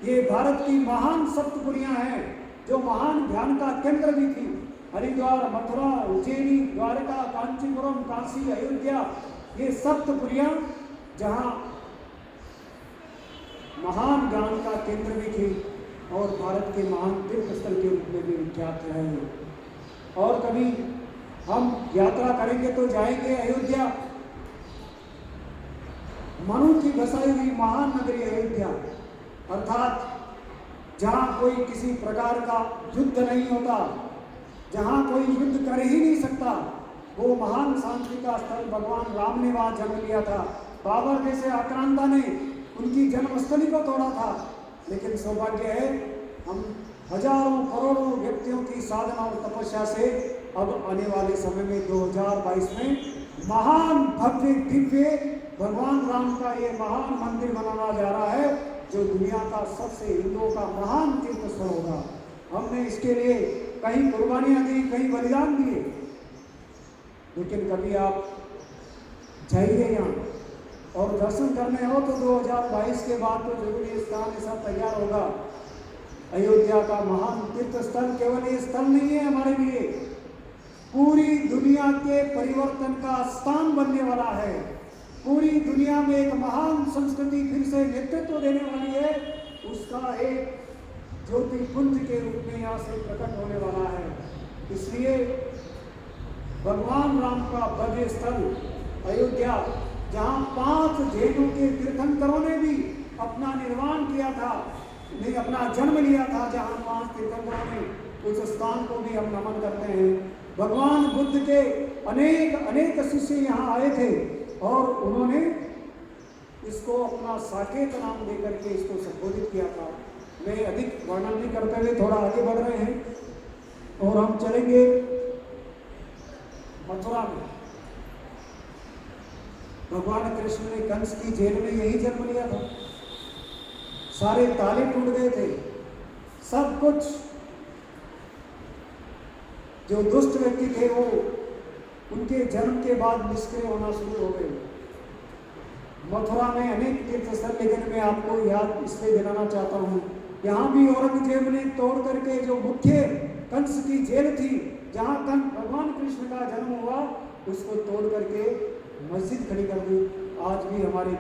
ये भारत की महान सप्तपुरियां हैं जो महान ध्यान का केंद्र भी थी। हरिद्वार, मथुरा, उज्जैनी, द्वारका, कांचीपुरम, काशी, अयोध्या, ये सप्तपुरियां जहाँ महान ज्ञान का केंद्र भी थी और भारत के महान तीर्थ स्थल के रूप में भी विख्यात रहे। और कभी हम यात्रा करेंगे तो जाएंगे अयोध्या, मनु की बसाई हुई महान नगरी अयोध्या, अर्थात जहाँ कोई किसी प्रकार का युद्ध नहीं होता, जहाँ कोई युद्ध कर ही नहीं सकता, वो महान शांति का स्थल भगवान राम ने वहाँ जन्म लिया था। बाबर जैसे आक्रांता ने उनकी जन्मस्थली को तोड़ा था, लेकिन सौभाग्य है हम हजारों करोड़ों व्यक्तियों की साधना और तपस्या से अब आने वाले समय में 2022 में महान भव्य दिव्य भगवान राम का ये महान मंदिर बनाना जा रहा है, जो दुनिया का सबसे हिंदुओं का महान तीर्थ स्थल होगा। हमने इसके लिए कहीं कुर्बानियां दी, कहीं बलिदान दिए, लेकिन कभी आप जाइए यहाँ और दर्शन करने हो तो 2022 के बाद तो जरूर ये स्थान ऐसा तैयार होगा। अयोध्या का महान तीर्थ स्थल केवल ये स्थल नहीं है हमारे लिए, पूरी दुनिया के परिवर्तन का स्थान बनने वाला है। पूरी दुनिया में एक महान संस्कृति फिर से नेतृत्व देने वाली है, उसका एक ज्योतिपुंज के रूप में यहाँ से प्रकट होने वाला है। इसलिए भगवान राम का भव्य स्थल अयोध्या, जहाँ 5 जैनों के तीर्थंकरों ने भी अपना निर्माण किया था, नहीं अपना जन्म लिया था, जहाँ 5 तीर्थंकरों ने, उस स्थान को भी हम नमन करते हैं। भगवान बुद्ध के अनेक शिष्य यहाँ आए थे और उन्होंने इसको अपना साकेत नाम देकर के इसको संबोधित किया था। मैं अधिक वर्णन नहीं करते हुए थोड़ा आगे बढ़ रहे हैं और हम चलेंगे मथुरा में। भगवान कृष्ण ने कंस की जेल में यही जन्म लिया था। सारे ताले टूट गए थे, सब कुछ, जो दुष्ट व्यक्ति थे वो उनके जन्म के बाद निष्क्रिय होना शुरू हो गए। मथुरा में अनेक तीर्थ स्थल, लेकिन मैं आपको याद इसलिए दिलाना चाहता हूँ, यहाँ भी औरंगजेब ने तोड़ करके जो मुख्य कंस की जेल थी, जहाँ भगवान कृष्ण का जन्म हुआ, उसको तोड़ करके मस्जिद खड़ी कर दी। आज भी हमारे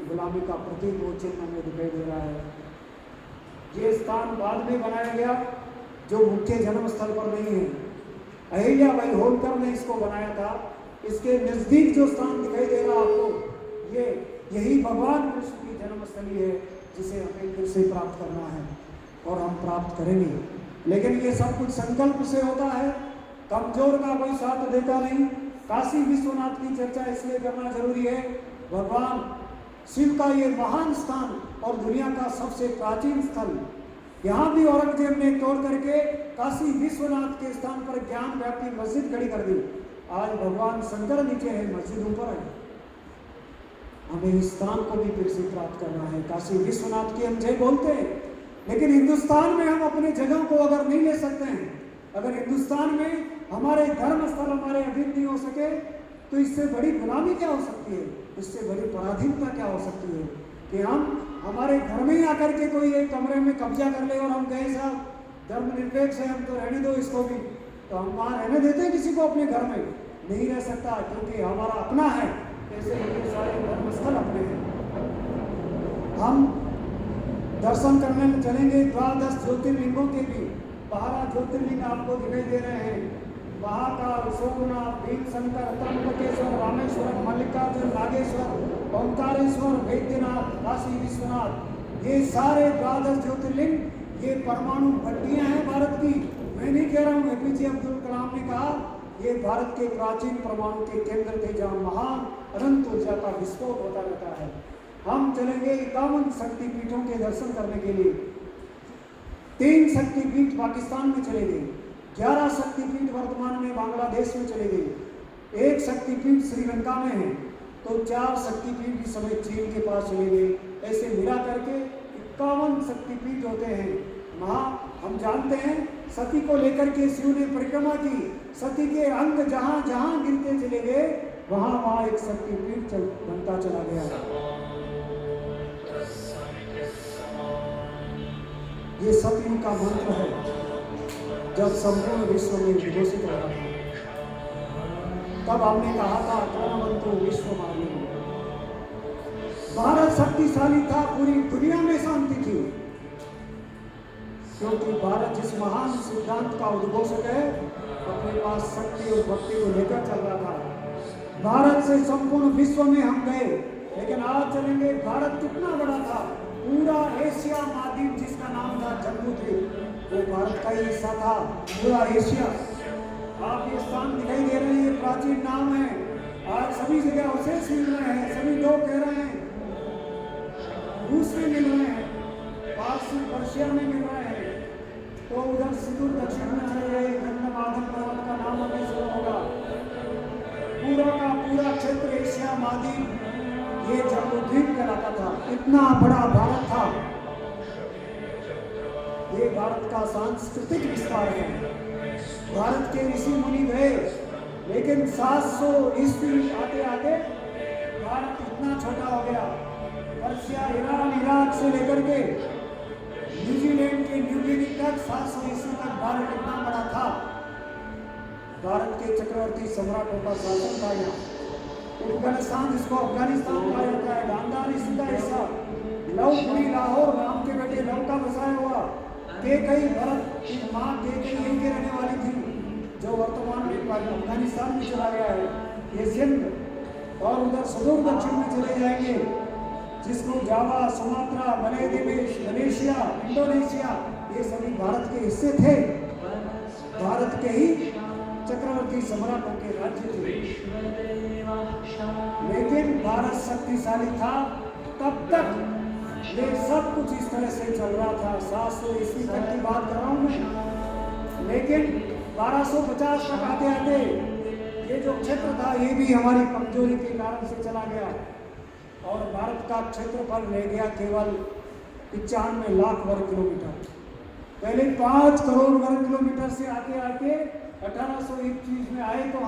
गुलामी का प्रतीक वो चिन्ह हमें दिखाई दे रहा है। ये स्थान बाद में बनाया गया, जो मुख्य जन्म स्थल पर नहीं है। अहिल्याबाई होलकर ने इसको बनाया था। इसके नजदीक जो स्थान दिखाई दे रहा आपको, यही भगवान कृष्ण की जन्मस्थली है, जिसे हमें फिर से प्राप्त करना है और हम प्राप्त करेंगे। लेकिन ये सब कुछ संकल्प से होता है, कमजोर का कोई साथ देता नहीं। काशी विश्वनाथ की चर्चा इसलिए करना जरूरी है, भगवान शिव का ये महान स्थान और दुनिया का सबसे प्राचीन स्थल, यहाँ भी औरंगजेब ने तोड़ करके काशी विश्वनाथ के स्थान पर ज्ञान व्यापी मस्जिद खड़ी कर दी। आज भगवान शंकर नीचे है, मस्जिद ऊपर है। हमें इस स्थान को भी फिर से प्राप्त करना है। काशी विश्वनाथ की हम जय बोलते हैं, लेकिन हिंदुस्तान में हम अपने जगह को अगर नहीं ले सकते हैं, अगर हिंदुस्तान में हमारे धर्म स्थल हमारे अधीन नहीं हो सके, तो इससे बड़ी गुलामी क्या हो सकती है, इससे बड़ी पराधीनता क्या हो सकती है कि हम हमारे घर में ही आकर के कोई एक कमरे में कब्जा कर ले और हम कहें साहब धर्मनिरपेक्ष है, हम तो रहने दो इसको भी, तो हम वहाँ रहने देते हैं किसी को अपने घर में? नहीं रह सकता, क्योंकि हमारा अपना है। ऐसे ये सारे धर्मस्थल अपने हैं। हम दर्शन करने में चलेंगे 12 ज्योतिर्लिंगों के भी। 12 ज्योतिर्लिंग आपको दिखाई दे रहे हैं। महाकाल, सोमनाथ, भीमशंकर, त्र्यंबकेश्वर, रामेश्वरम, मल्लिकार्जुन, नागेश्वर, ओंकारेश्वर, वैद्यनाथ, काशी विश्वनाथ, ये सारे 12 ज्योतिर्लिंग ये परमाणु भट्टियां हैं भारत की। मैं नहीं कह रहा हूँ, एपीजे अब्दुल कलाम ने कहा ये भारत के प्राचीन परमाणु के केंद्र थे जहाँ महान अनंत ऊर्जा का विस्फोट होता रहता है। हम चलेंगे 51 शक्तिपीठों के दर्शन करने के लिए। 3 शक्तिपीठ पाकिस्तान में चले गए, 11 शक्तिपीठ वर्तमान में बांग्लादेश में चले गए, 1 शक्तिपीठ श्रीलंका में है, तो 4 शक्तिपीठ इस समय चीन के पास चले गए। ऐसे मिला करके 51 शक्तिपीठ होते हैं। हम जानते हैं सती को लेकर के शिव ने परिक्रमा की, सती के अंग जहां जहां गिरते चले गए वहां वहां एक शक्तिपीठ बनता चला गया। ये सतयुग का मंत्र है जब संपूर्ण विश्व में विघोषित हो रहा था। तब हमने कहा था कर्मवंतो विश्व मानी। भारत शक्तिशाली था, पूरी दुनिया में शांति थी, क्योंकि भारत जिस महान सिद्धांत का उद्घोषक है अपने पास शक्ति और भक्ति को लेकर चल रहा था। भारत से संपूर्ण विश्व में हम गए, लेकिन आज चलेंगे भारत कितना बड़ा था। पूरा एशिया महाद्वीप जिसका नाम था जम्बूद्वीप, वो भारत का ही हिस्सा था। पूरा एशिया, आप ये स्थान दिखाई दे रहे हैं, ये प्राचीन नाम है। आज सभी जगह अवशेष मिल रहे हैं, सभी लोग कह रहे हैं रूस में मिल रहे हैं, पारसी पर्शिया में मिल रहे हैं, तो उधर सुदूर दक्षिण में चले गए। गंधमादन पर्वत का नाम हमें सुना होगा। पूरा का पूरा क्षेत्र एशिया महाद्वीप ये जम्बूद्वीप कहलाता था। इतना बड़ा भारत था। ये भारत का सांस्कृतिक विस्तार है। भारत के ऋषि मुनि गए, लेकिन 700 ईस्वी आते आते भारत इतना छोटा हो गया। पर्शिया, ईरान, इराक से लेकर के न्यूजीलैंड के न्यू गिनी तक 700 ईस्वी तक भारत इतना बड़ा था। भारत के चक्रवर्ती सम्राटों का शासन था यहाँ। अफगानिस्तान, जिसको अफगानिस्तान कहा जाता है, गांधार इसी का हिस्सा। लवपुरी, लाहौर, राम के बेटे लव का बसाया हुआ। केकई, भरत की माँ केकई यहीं की रहने वाली थी, जो वर्तमान में अफगानिस्तान में चला गया है। ये सिंध और उधर सुदूर दक्षिण में चले जाएंगे, जिसको जावा, सुमात्रा, मलेशिया, इंडोनेशिया, ये सभी भारत के हिस्से थे। भारत के ही चक्रवर्ती सम्राटों के राज्य थे। लेकिन भारत शक्तिशाली था तब तक, ये सब कुछ इस तरह से चल रहा था। 700 ईस्वी तक की बात कर रहा हूँ मैं। लेकिन 1250 तक आते आते ये जो क्षेत्र था ये भी हमारी कमजोरी के कारण से चला गया, और भारत का क्षेत्रफल रह गया केवल 95 लाख वर्ग किलोमीटर। पहले 5 करोड़ वर्ग किलोमीटर से आते आते 1821 में आए, तो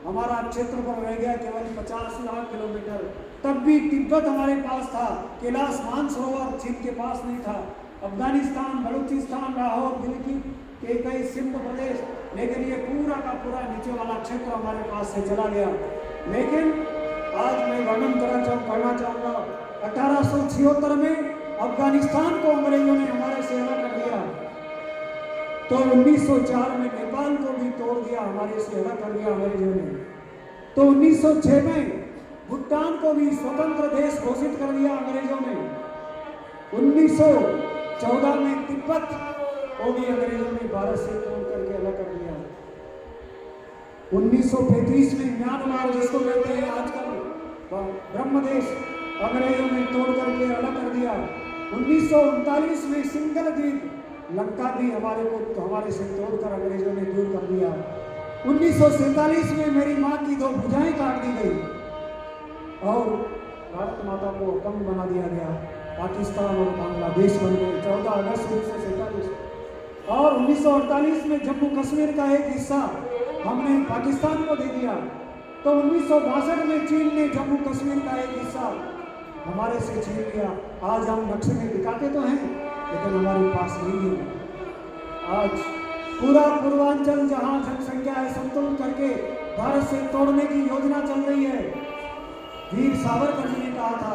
हमारा क्षेत्रफल रह गया केवल 50 लाख किलोमीटर। तब भी तिब्बत हमारे पास था, कैलाश मानसरोवर चीन के पास नहीं था। अफगानिस्तान, बलूचिस्तान, लाहौर, दिल्ली के कई सिंध प्रदेश, लेकिन ये पूरा का पूरा नीचे वाला क्षेत्र हमारे पास से चला गया। लेकिन आज मैं वर्णन करना चाहूँगा 1876 में अफगानिस्तान को अंग्रेजों ने हमारे से अलग कर दिया, तो 1904 में नेपाल को भी तोड़ दिया, हमारे से अलग कर दिया अंग्रेजों ने। तो 1906 में भूटान को भी स्वतंत्र देश घोषित कर दिया अंग्रेजों ने। 1914 में तिब्बत को भी अंग्रेजों ने भारत से तोड़ करके अलग कर दिया। 1935 में म्यांमार, जिसको कहते हैं आजकल ब्रह्मदेश, अंग्रेजों ने तोड़ करके अलग कर दिया। 1939 में सिंगल द्वीप लंका भी हमारे से तोड़कर अंग्रेजों ने दूर कर दिया। 1947 में मेरी माँ की 2 भुजाएं काट दी गई और भारत माता को अपंग बना दिया गया। पाकिस्तान और बांग्लादेश बन गए 14 अगस्त 1947। और 1948 में जम्मू कश्मीर का एक हिस्सा हमने पाकिस्तान को दे दिया। तो 1962 में चीन ने जम्मू कश्मीर का एक हिस्सा हमारे से छीन लिया। आज हम नक्शे में दिखाते तो हैं, लेकिन हमारे पास नहीं है। आज पूरा पूर्वांचल जहां जनसंख्या है संतुलन करके भारत से तोड़ने की योजना चल रही है। वीर सावरकर जी ने कहा था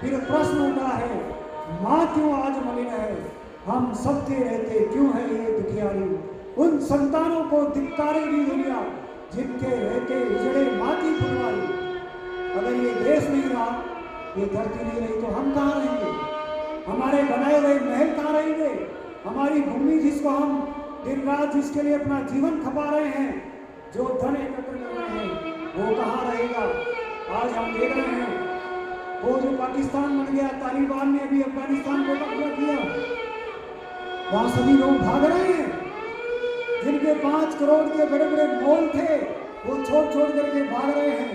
फिर प्रश्न उठा है, माँ क्यों आज मलिन है, हम सबके रहते क्यों है ये दुखियारी। उन संतानों को धिक्कारेगी दुनिया, जिनके रहते उजड़े माँ की फुलवारी। अगर ये देश नहीं रहा, ये धरती नहीं रही, तो हम कहाँ रहेंगे? हमारे बनाए हुए महल कहाँ रहेंगे? हमारी भूमि जिसको हम दिन रात जिसके लिए अपना जीवन खपा रहे हैं, जो धन एकत्र कर रहे हैं, वो कहाँ रहेगा? आज हम देख रहे हैं वो जो पाकिस्तान बन गया, तालिबान ने अभी अफगानिस्तान को कब्जा किया, वहां सभी लोग भाग रहे हैं। जिनके 5 करोड़ के बड़े बड़े मॉल थे, वो छोड़ छोड़ करके भाग रहे हैं।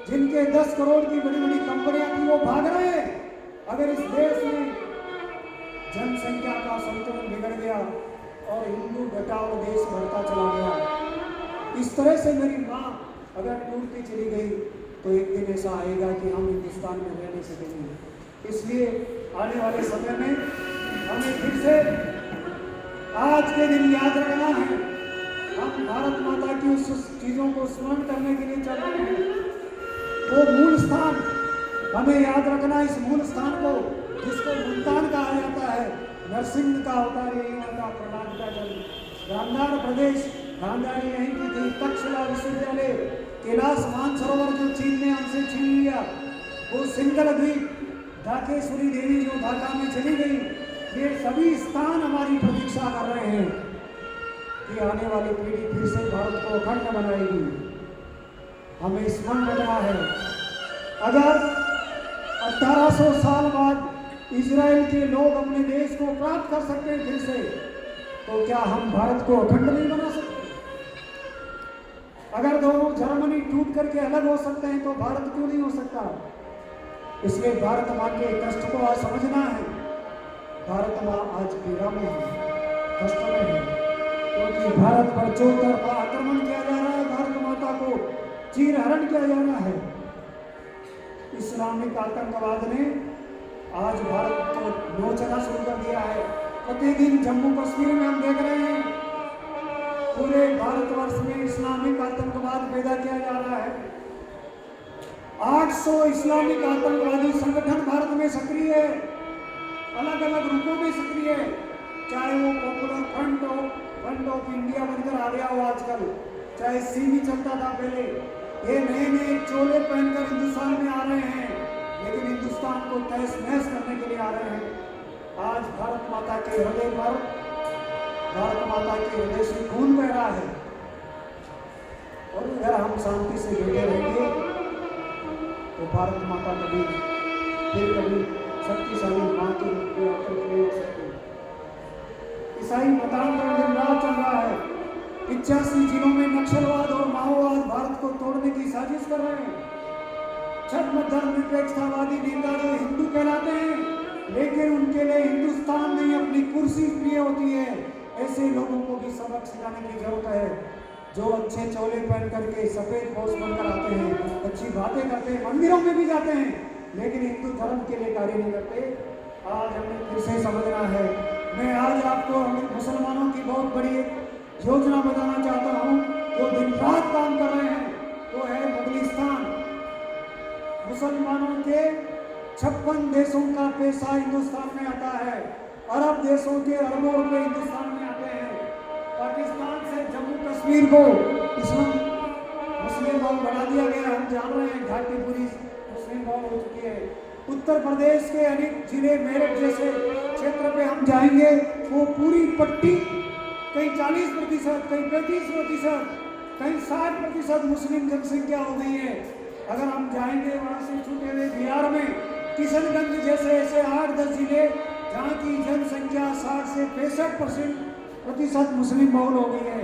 जिनके 10 करोड़ की बड़ी बड़ी कंपनियां थी, वो भाग रहे हैं। अगर इस देश में जनसंख्या का संतुलन बिगड़ गया और हिंदू घटा और देश बढ़ता चला गया, इस तरह से मेरी माँ अगर टूटती चली गई, तो एक दिन ऐसा आएगा कि हम हिंदुस्तान में रह नहीं सकेंगे। इसलिए आने वाले समय में हमें फिर से आज के दिन याद रखना है, हम भारत माता की उस चीज़ों को स्मरण करने के लिए चल रहे हैं। वो मूल स्थान हमें याद रखना, इस मूल स्थान को जिसको मुल्तान कहा जाता है, नरसिंह का अवतार यही होता, प्रहलाद का जन्म। गांधार प्रदेश, गांधारी यहीं की थी। तक्षशिला विश्वविद्यालय, कैलाश मानसरोवर जो चीन ने हमसे छीन लिया, वो सिंगल द्वीप, ढाकेश्वरी देवी जो ढाका में चली गई, ये सभी स्थान हमारी प्रतीक्षा कर रहे हैं कि आने वाली पीढ़ी फिर से भारत को अखंड बनाएगी। हमें स्मरण रखना है, अगर 1800 साल बाद इजराइल के लोग अपने देश को प्राप्त कर सकते हैं फिर से, तो क्या हम भारत को अखंड नहीं बना सकते? अगर दोनों जर्मनी टूट करके अलग हो सकते हैं, तो भारत क्यों नहीं हो सकता? इसलिए भारत माँ के कष्ट को आज समझना है। भारत माँ आज पीड़ा में है, कष्ट में है, क्योंकि भारत पर चौतरफा आक्रमण किया जा रहा है, भारत माता को चीरहरण किया जा रहा है। इस्लामिक आतंकवाद ने आज भारत को नोचना शुरू कर दिया है। प्रतिदिन जम्मू कश्मीर में हम देख रहे हैं, पूरे भारतवर्ष में इस्लामिक आतंकवाद पैदा किया जा रहा है। 800 इस्लामिक आतंकवादी संगठन भारत में सक्रिय है, अलग अलग रूपों में सक्रिय है। चाहे वो पॉपुलर फ्रंट ऑफ इंडिया बनकर आ गया हो आजकल, चाहे सीमी चलता था पहले, ये नए नए चोले पहनकर हिंदुस्तान में आ रहे हैं, लेकिन हिंदुस्तान को तहस नहस करने के लिए आ रहे हैं। आज भारत माता के हृदय पर, भारत माता के हृदय से खून बह रहा है, और अगर हम शांति से बैठे रहेंगे तो भारत माता कभी शक्तिशाली माँ के रूप में नहीं हो सकती। ईसाई मतांतरण दिन रात चल रहा है। 85 जिलों में नक्सलवाद और माओवाद भारत को तोड़ने की साजिश कर रहे हैं। छद्म धर्मनिरपेक्षतावादी नेता जो हिंदू कहलाते हैं, लेकिन उनके लिए हिंदुस्तान नहीं अपनी कुर्सी प्रिय होती है, ऐसे लोगों को भी सबक सिखाने की जरूरत है। जो अच्छे चोले पहन करके सफेद पोष बनकर आते हैं, अच्छी बातें करते हैं, मंदिरों में भी जाते हैं, लेकिन हिंदू धर्म के लिए कार्य नहीं करते। आज हमें फिर से समझना है। मैं आज आपको मुसलमानों की बहुत बड़ी योजना बताना चाहता हूँ, जो दिन रात काम कर रहे हैं, वो है मुगलिस्तान। मुसलमानों के 56 देशों का पैसा हिंदुस्तान में आता है, अरब देशों के अरबों रुपए हिंदुस्तान में आते हैं। पाकिस्तान से जम्मू कश्मीर को मुस्लिम बहुल बना दिया गया, हम जान रहे हैं, घाटी पूरी मुस्लिम बहुल हो चुकी है। उत्तर प्रदेश के अनेक जिले, मेरठ जैसे क्षेत्र पे हम जाएंगे, वो पूरी पट्टी कहीं 40%, कहीं 35%, कहीं 60% मुस्लिम जनसंख्या हो गई है। अगर हम जाएंगे वहाँ से छूटे हुए बिहार में किशनगंज जैसे ऐसे 8-10 जिले, जहाँ की जनसंख्या 60 से 65% मुस्लिम बहुल हो गई है।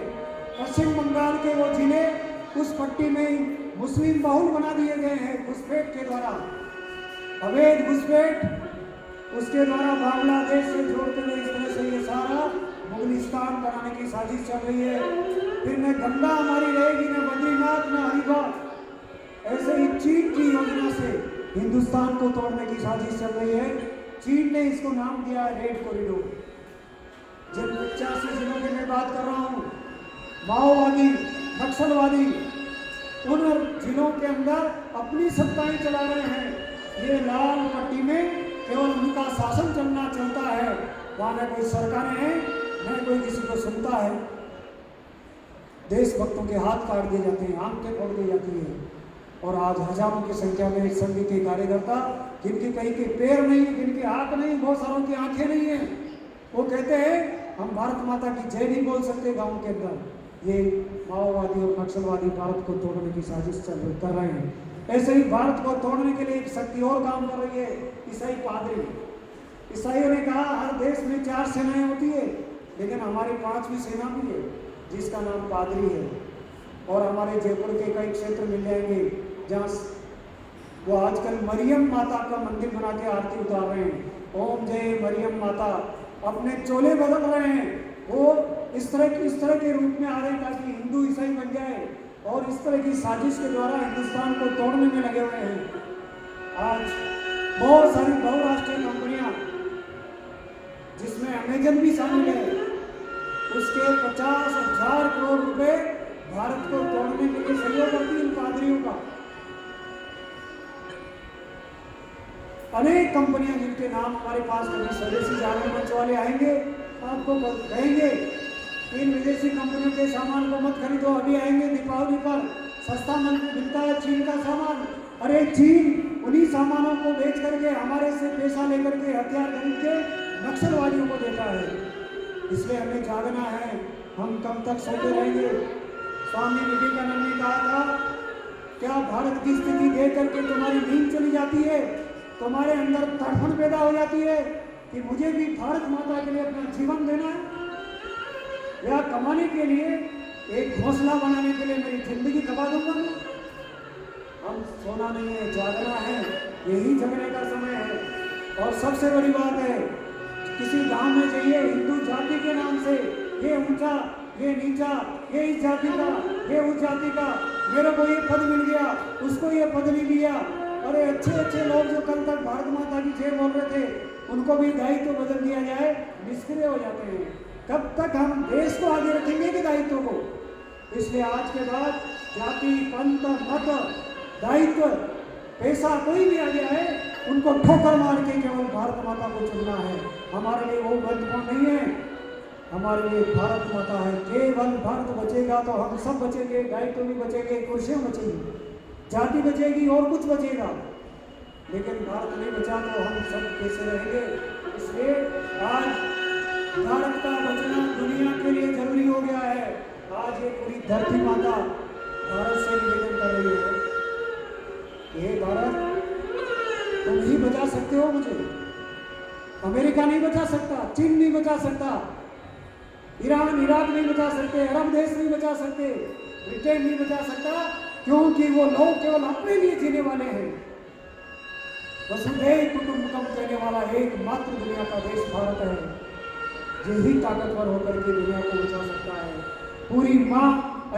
पश्चिम बंगाल के वो जिले उस पट्टी में मुस्लिम बहुल बना दिए गए हैं घुसपैठ के द्वारा, अवैध घुसपैठ, उसके द्वारा बांग्लादेश से जोड़ते हुए इस तरह से ये सारा मुगलिस्तान बनाने की साजिश चल रही है। फिर न गंगा हमारी रहेगी, न बद्रीनाथ, न हरिद्वार। ऐसे ही चीन की योजना से हिंदुस्तान को तोड़ने की साजिश चल रही है। चीन ने इसको नाम दिया है रेड कॉरिडोर। जिन 85 जिलों की मैं बात कर रहा हूँ, माओवादी, नक्सलवादी उन जिलों के अंदर अपनी सत्ताएं चला रहे हैं, ये लाल पट्टी में केवल उनका शासन चलता है, वहाँ न कोई सरकारें हैं न कोई किसी को सुनता है। देशभक्तों के हाथ काट दिए जाते हैं, आंखें फोड़ दी जाती है, और आज हजारों की संख्या में इस संघ के कार्यकर्ता जिनके कहीं के पैर नहीं, जिनके हाथ नहीं, बहुत सारों की आंखें नहीं है, वो कहते हैं हम भारत माता की जय नहीं बोल सकते गाँव के अंदर। ये माओवादी और नक्सलवादी भारत को तोड़ने की साजिश कर रहे हैं। ऐसे ही भारत को तोड़ने के लिए एक शक्ति और काम कर रही है, ईसाई पादरी। ईसाइयों ने कहा हर देश में 4 सेनाएं होती है, लेकिन हमारी 5वीं सेना भी है जिसका नाम पादरी है। और हमारे जयपुर के कई क्षेत्र मिल जाएंगे जहाँ वो आजकल मरियम माता का मंदिर बना के आरती उतार रहे हैं, ओम जय मरियम माता, अपने चोले बदल रहे हैं। वो इस तरह के रूप में आ रहे हैं ताकि हिंदू ईसाई बन जाए, और इस तरह की साजिश के द्वारा हिंदुस्तान को तोड़ने में लगे हुए हैं। आज बहुत सारी बहुराष्ट्रीय कंपनियां जिसमें अमेजन भी शामिल है, उसके 50,000 करोड़ रुपए भारत को तोड़ने के लिए सहयोग करती है इन पादरियों का। अनेक कंपनियां जिनके नाम हमारे पास कभी स्वदेशी जागरण मंच वाले आएंगे, आपको कहेंगे इन विदेशी कंपनियों के सामान को मत खरीदो, अभी आएंगे दीपावली पर सस्ता मिलता है चीन का सामान। अरे चीन उन्हीं सामानों को बेच करके हमारे से पैसा लेकर के हथियार खरीद के नक्सलवादियों को देता है। इसलिए हमें जागना है, हम कब तक सोते रहेंगे। स्वामी विवेकानंद ने कहा था, क्या भारत की स्थिति देख करके तुम्हारी नींद चली जाती है, तुम्हारे अंदर तड़फन पैदा हो जाती है कि मुझे भी भारत माता के लिए अपना जीवन देना है, या कमाने के लिए एक घोंसला बनाने के लिए मेरी जिंदगी खपा दूंगा मैं। हम सोना नहीं है, जागना है, यही जगने का समय है। और सबसे बड़ी बात है, किसी गांव में जाइए, हिंदू जाति के नाम से ये ऊंचा, ये नीचा, ये इस जाति का, ये उस जाति का, मेरे को ये पद मिल गया, उसको ये पद नहीं दिया। अरे अच्छे लोग जो कल तक भारत माता की जय बोल रहे थे, उनको भी दायित्व बदल दिया जाए, निष्क्रिय हो जाते हैं। कब तक हम देश को आगे रखेंगे कि दायित्व को? इसलिए आज के बाद जाति, पंथ, मत, दायित्व, पैसा कोई भी आ गया है, उनको ठोकर मार के केवल भारत माता को चुनना है। हमारे लिए वो महत्वपूर्ण नहीं है, हमारे लिए भारत माता है। केवल भारत बचेगा तो हम सब बचेंगे, दायित्व भी बचेंगे, कुर्सियाँ बचेंगी, जाति बचेगी और कुछ बचेगा। लेकिन भारत नहीं बचा तो हम सब कैसे रहेंगे? इसलिए आज भारत का बचना दुनिया के लिए जरूरी हो गया है। आज ये पूरी धरती माता भारत से निवेदन कर रही है, हे भारत, तुम ही बचा सकते हो मुझे। अमेरिका नहीं बचा सकता, चीन नहीं बचा सकता, ईरान इराक नहीं बचा सकते, अरब देश नहीं बचा सकते, ब्रिटेन नहीं बचा सकता, क्योंकि वो लोग केवल अपने लिए जीने वाले हैं। वसुधैव कुटुंबकम कहने वाला एकमात्र दुनिया का देश भारत है, यही ताकतवर होकर के दुनिया को बचा सकता है। पूरी माँ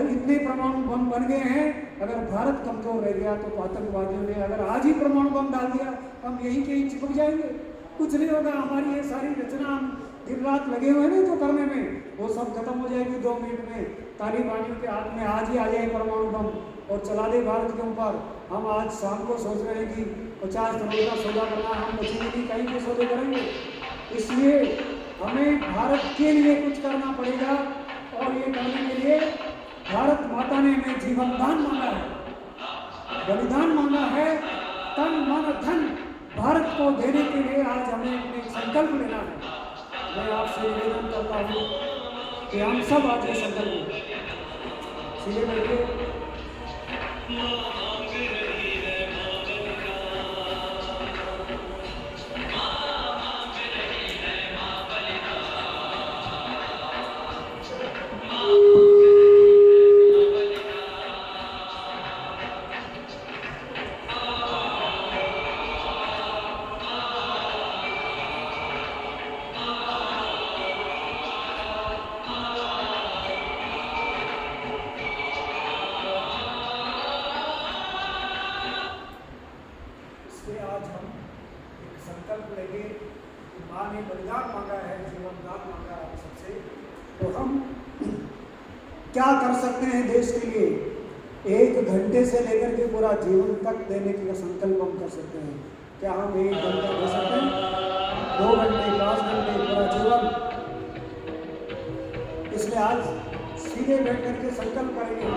इतने परमाणु बम बन गए हैं, अगर भारत कमजोर रह गया तो आतंकवादियों ने अगर आज ही परमाणु बम डाल दिया, हम यहीं के ही चिपक जाएंगे, कुछ नहीं होगा। हमारी ये सारी रचना दिन रात लगे हुए हैं जो करने में, वो सब खत्म हो जाएगी 2 मिनट में। तालिबानियों के हाथ में आज ही आ जाए परमाणु बम और चला दे भारत के ऊपर। हम आज शाम को सोच रहे हैं कि 50 करोड़ का सौदा करना, हम बचेंगे नहीं, कहीं के सौदे करेंगे। इसलिए हमें भारत के लिए कुछ करना पड़ेगा, और ये करने के लिए भारत माता ने हमें जीवन दान मांगा है, बलिदान मांगा है, तन मन धन भारत को देने के लिए आज हमें अपने संकल्प लेना है। मैं आपसे निवेदन करता हूँ कि हम सब आज ये संकल्प सीधे बैठे क्या कर सकते हैं देश के लिए। 1 घंटे से लेकर के पूरा जीवन तक देने का संकल्प हम कर सकते हैं। क्या हम 1 घंटा दे सकते हैं? 2 घंटे, 5 घंटे, पूरा जीवन? इसलिए आज सीधे बैठ करके संकल्प करेंगे।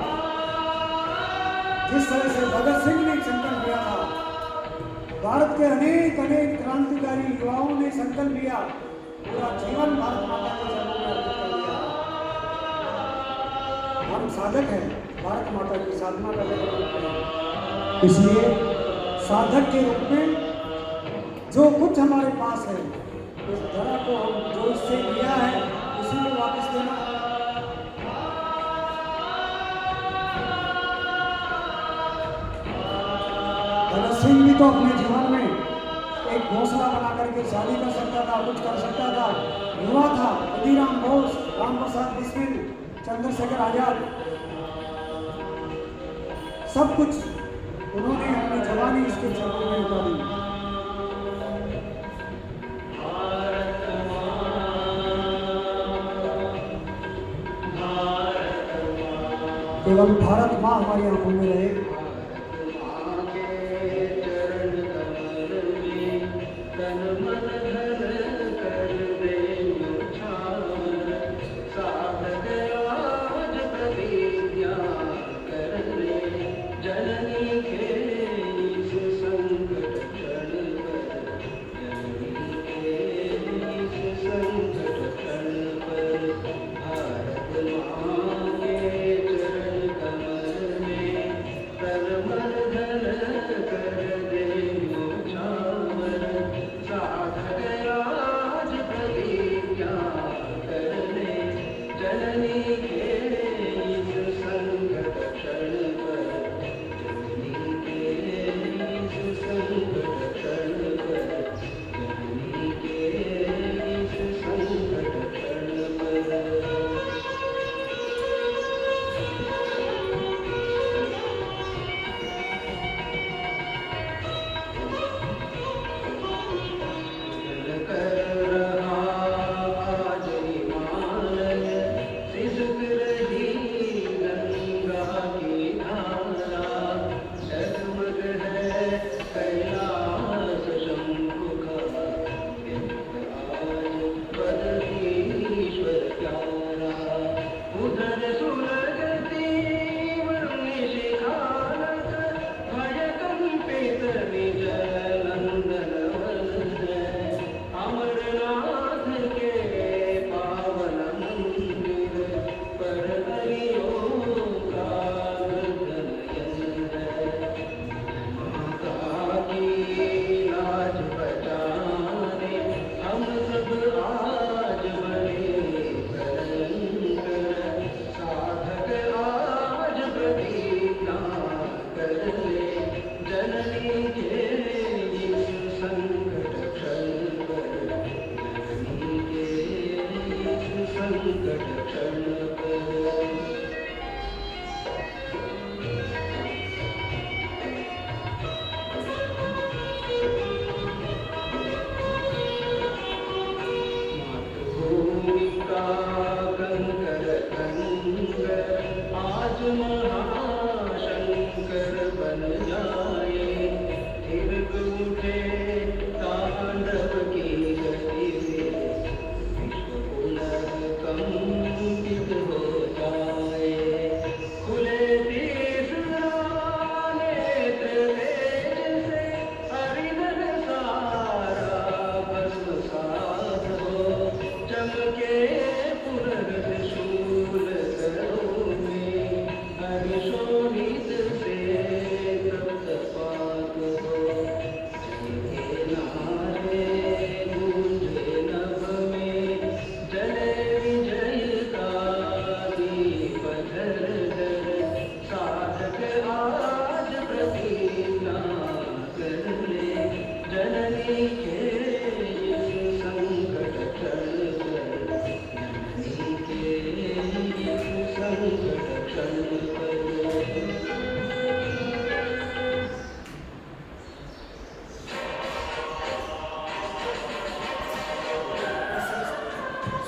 जिस तरह से भगत सिंह ने संकल्प लिया था, भारत के अनेक अनेक क्रांतिकारी युवाओं ने संकल्प लिया, पूरा जीवन भारत माता के चरणों में अर्पित कर दिया। हम साधक हैं, भारत माता की साधना करने के रूप में। इसलिए साधक के रूप में जो कुछ हमारे पास है, इस धरा को हम जो इससे लिया है उसी को वापस देना। भगत सिंह भी तो अपने जीवन में एक घोंसला बना करके शादी कर सकता था, कुछ कर सकता था, युवा था। खुदीराम बोस, राम प्रसाद बिस्मिल, चंद्रशेखर आजाद, सब कुछ उन्होंने अपनी जवानी इसके चरणों में उतारी। केवल भारत माँ हमारी आंखों में रहे।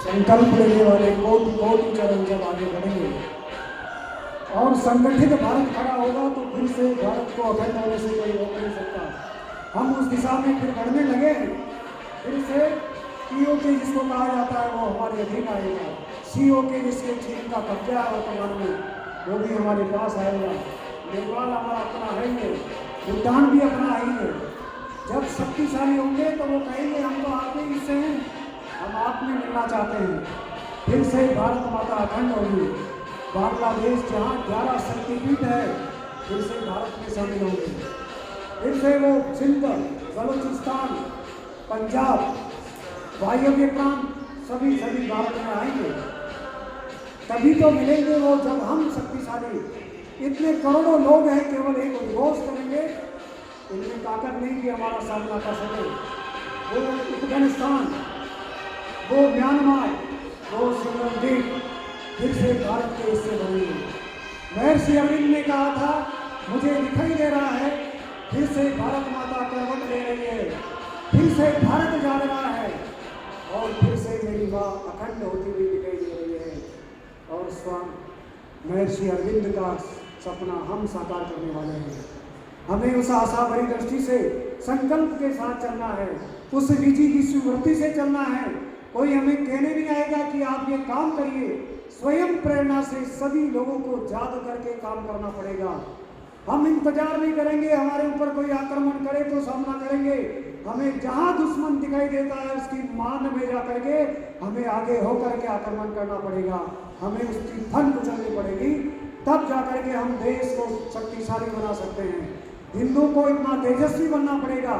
संकल्प लेने वाले कोटि कोटि चरण जब आगे बढ़ेंगे और संगठित भारत खड़ा होगा तो फिर से भारत को अखंड होने से कोई रोक नहीं सकता। हम उस दिशा में फिर बढ़ने लगे। फिर से पीओके जिसको कहा जाता है वो हमारे अधीन आएगा, सीओके जिसके चीन का कब्जा है वर्तमान में वो भी हमारे पास आएगा। नेपाल हमारा अपना है ही है, भूटान भी अपना ही है। जब शक्तिशाली होंगे तो वो कहेंगे हम तो आपके हिस्से हैं, हम आप में मिलना चाहते हैं। फिर से भारत माता अखंड होगी। बांग्लादेश जहाँ 11 शक्तिपीठ है फिर से भारत में शामिल होंगे। फिर से वो सिंध, बलूचिस्तान, पंजाब, वायव्य प्रांत सभी भारत में आएंगे। तभी तो मिलेंगे वो जब हम शक्तिशाली, इतने करोड़ों लोग हैं, केवल एक उद्घोष करेंगे, इनमें ताकत नहीं कि हमारा सामना कर सके। वो अफगानिस्तान, वो म्यांमार, वो श्रीलंका फिर से भारत के हिस्से बनेंगे। महर्षि अरविंद ने कहा था मुझे दिखाई दे रहा है फिर से भारत माता करवट ले रही है, फिर से भारत जाग रहा है और फिर से मेरी माँ अखंड होती हुई दिखाई दे रही है। और स्वामी महर्षि अरविंद का सपना हम साकार करने वाले हैं। हमें उस आशा भरी दृष्टि से संकल्प के साथ चलना है, उस विधि की स्वीकृति से चलना है। कोई हमें कहने नहीं आएगा कि आप ये काम करिए, स्वयं प्रेरणा से सभी लोगों को याद करके काम करना पड़ेगा। हम इंतजार नहीं करेंगे हमारे ऊपर कोई आक्रमण करे तो सामना करेंगे। हमें जहां दुश्मन दिखाई देता है उसकी मान में जा करके हमें आगे होकर के आक्रमण करना पड़ेगा, हमें उसकी धन कुचलनी पड़ेगी, तब जाकर के हम देश को शक्तिशाली बना सकते हैं। हिंदू को इतना तेजस्वी बनना पड़ेगा।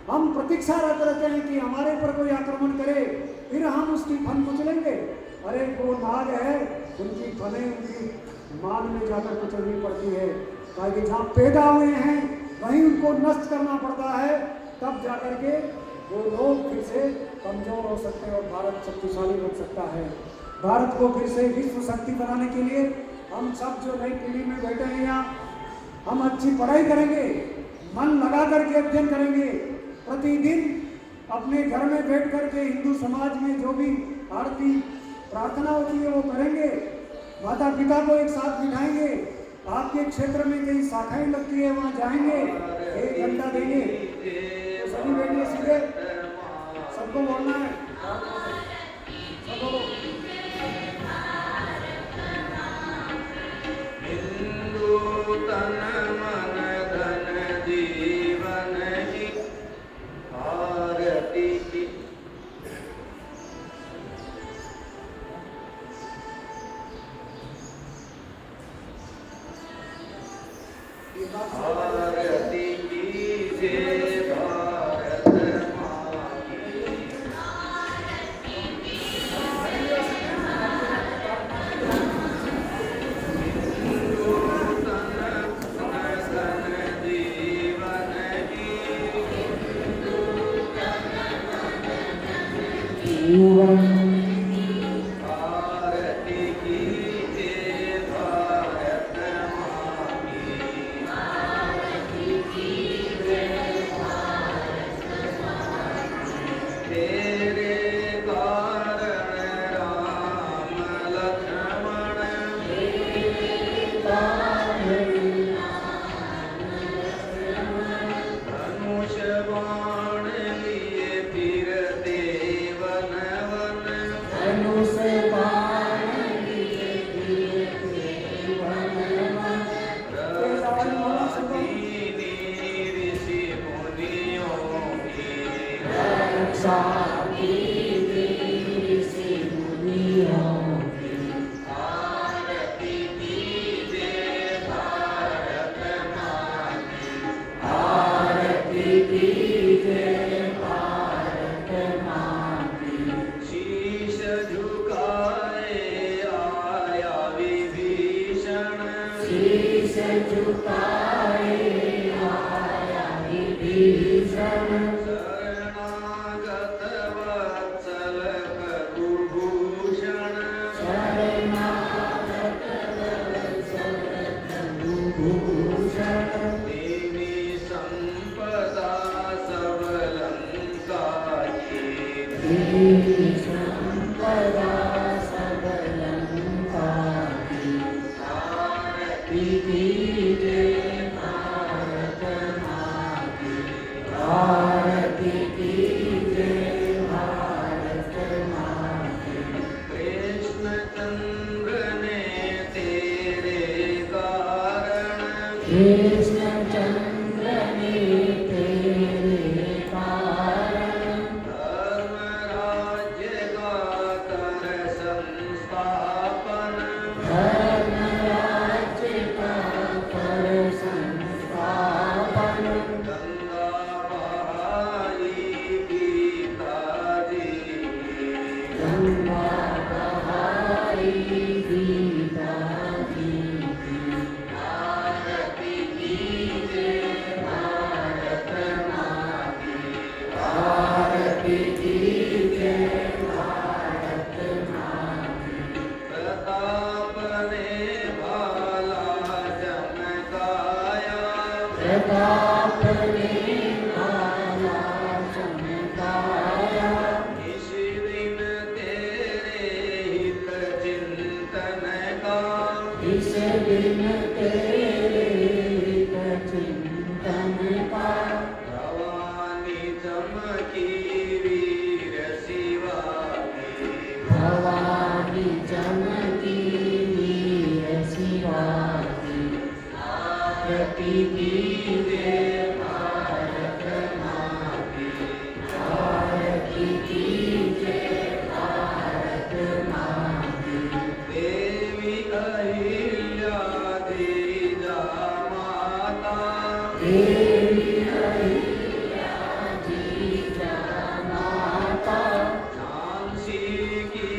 हम प्रतीक्षा रहते हैं कि हमारे ऊपर कोई आक्रमण करे फिर हम उसकी फन कुचलेंगे। अरे वो नाग है, उनकी फनें उनकी मान में जाकर कुचलनी पड़ती है, ताकि जहाँ पैदा हुए हैं वहीं उनको नष्ट करना पड़ता है, तब जाकर के वो लोग फिर से कमजोर हो सकते हैं और भारत शक्तिशाली बन सकता है। भारत को फिर से विश्व शक्ति बनाने के लिए हम सब जो नई पीढ़ी में बैठे हैं यहाँ, हम अच्छी पढ़ाई करेंगे, मन लगा करके अध्ययन करेंगे, प्रतिदिन अपने घर में बैठ करके हिंदू समाज में जो भी आरती प्रार्थना होती है वो करेंगे, माता पिता को एक साथ बिठाएंगे, आपके क्षेत्र में कई शाखाएं लगती है वहाँ जाएंगे, एक घंटा देंगे, तो सभी बैठिए सीधे, सबको बोलना है, सबको हिंदू तन मन धन जीवन ही भारती की। भारती की जय, भारत माँ की। हिंदू तन धन जीवन ही भारती की जय, भारत माँ की। तेरे कारण राम लक्ष्मण धनुष बाण लिए फिरते वन वन। धनुष बाण लिए फिरते वन वन। दीनी ऋषि मुनियों की। रक्षा कीजिए ऋषि मुनियों की। भारती की जय, भारत माँ की। भारती की जय, भारत माँ की। शीश झुकाए आया विभीषण। शीश झुकाए आया विभीषण। शरणागत कृष्ण चंद्र ने तेरे कारण धर्म राज्य का कर संस्थापन धर्म राज्य का कर संस्थापन गंगा बहाई गीता जी गंगा बहाई गीता जी भारती कीजिए भारत माँ की भारती की जय भारत माँ की प्रताप ने भाला चमकाया प्रताप ने भाला चमकाया इस दिन तेरे हित चिंतन का इस दिन तेरे हित चिंतन का भवानी चमकी वीर शिवा की भवानी चमकी वीर शिवा की आरती कीजिए भारत माँ की आरती कीजिए भारत माँ की देवी अहिल्या द्विजा माता देवी अहिल्या जीजा माता झांसी की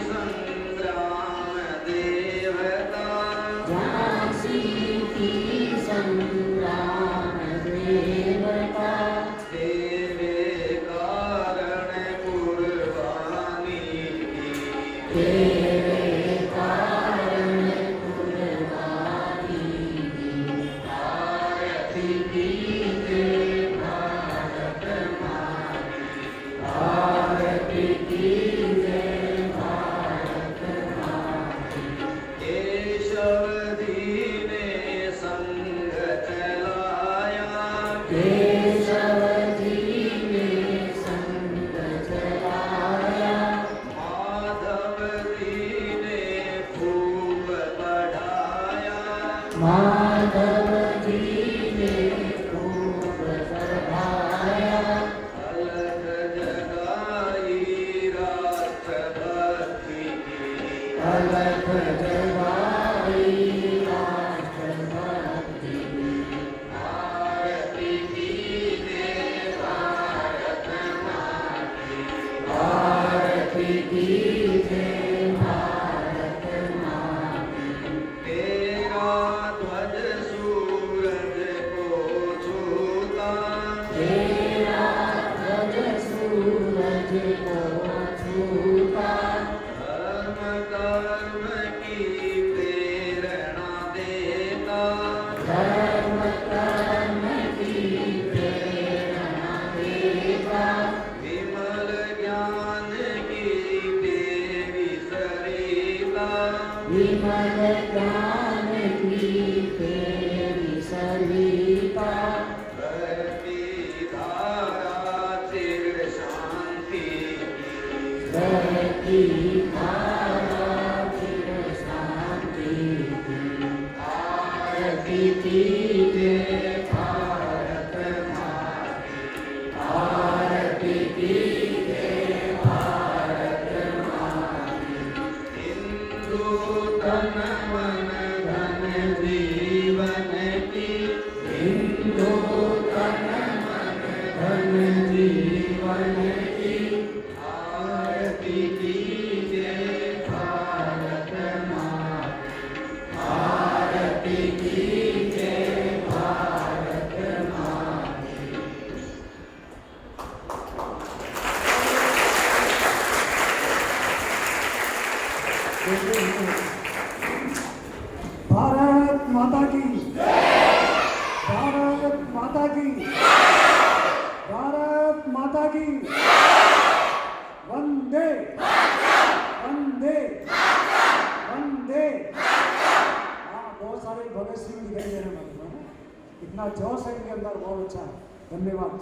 संग्राम देवता झांसी की संग्राम देवता तेरे कारण कुर्बानी की तेरे कारण कुर्बानी की आरती कीजिए भारत माँ की आरती कीजिए भारत माँ की केशव जी ने संग चलाया केशव जी ने संग चलाया माधव जी ने खूब बढ़ाया माधव जी ने खूब बढ़ाया अलग जगाई राष्ट्रभक्ति की अलग जगाई राष्ट्रभक्ति की आरती कीजिए भारत माँ की आरती कीजिए भारत माँ की तेरा ध्वज सूरज को छूता तेरा ध्वज सूरज को छूता धर्म कर्म की प्रेरणा देता धर्म कर्म की प्रेरणा देता विमल ज्ञान की देवी सरिता विमल ज्ञान की तेरी सरिता बहती धारा चिर शांति बहती धारा चिर शांति की आरती कीजिए भारत माँ की आरती कीजिए भारत माँ की हिंदू तन मन धन जीवन की हिंदू तन मन धन जीवन की आरती कीजिए भारत माँ की आरती कीजिए भारत माँ की भारत माता की भारत माता की भारत माता की वंदे वंदे वंदे। हाँ, बहुत सारे भगत सिंह दिखाई दे रहे हैं, इतना जोश है इनके अंदर, बहुत अच्छा है, धन्यवाद।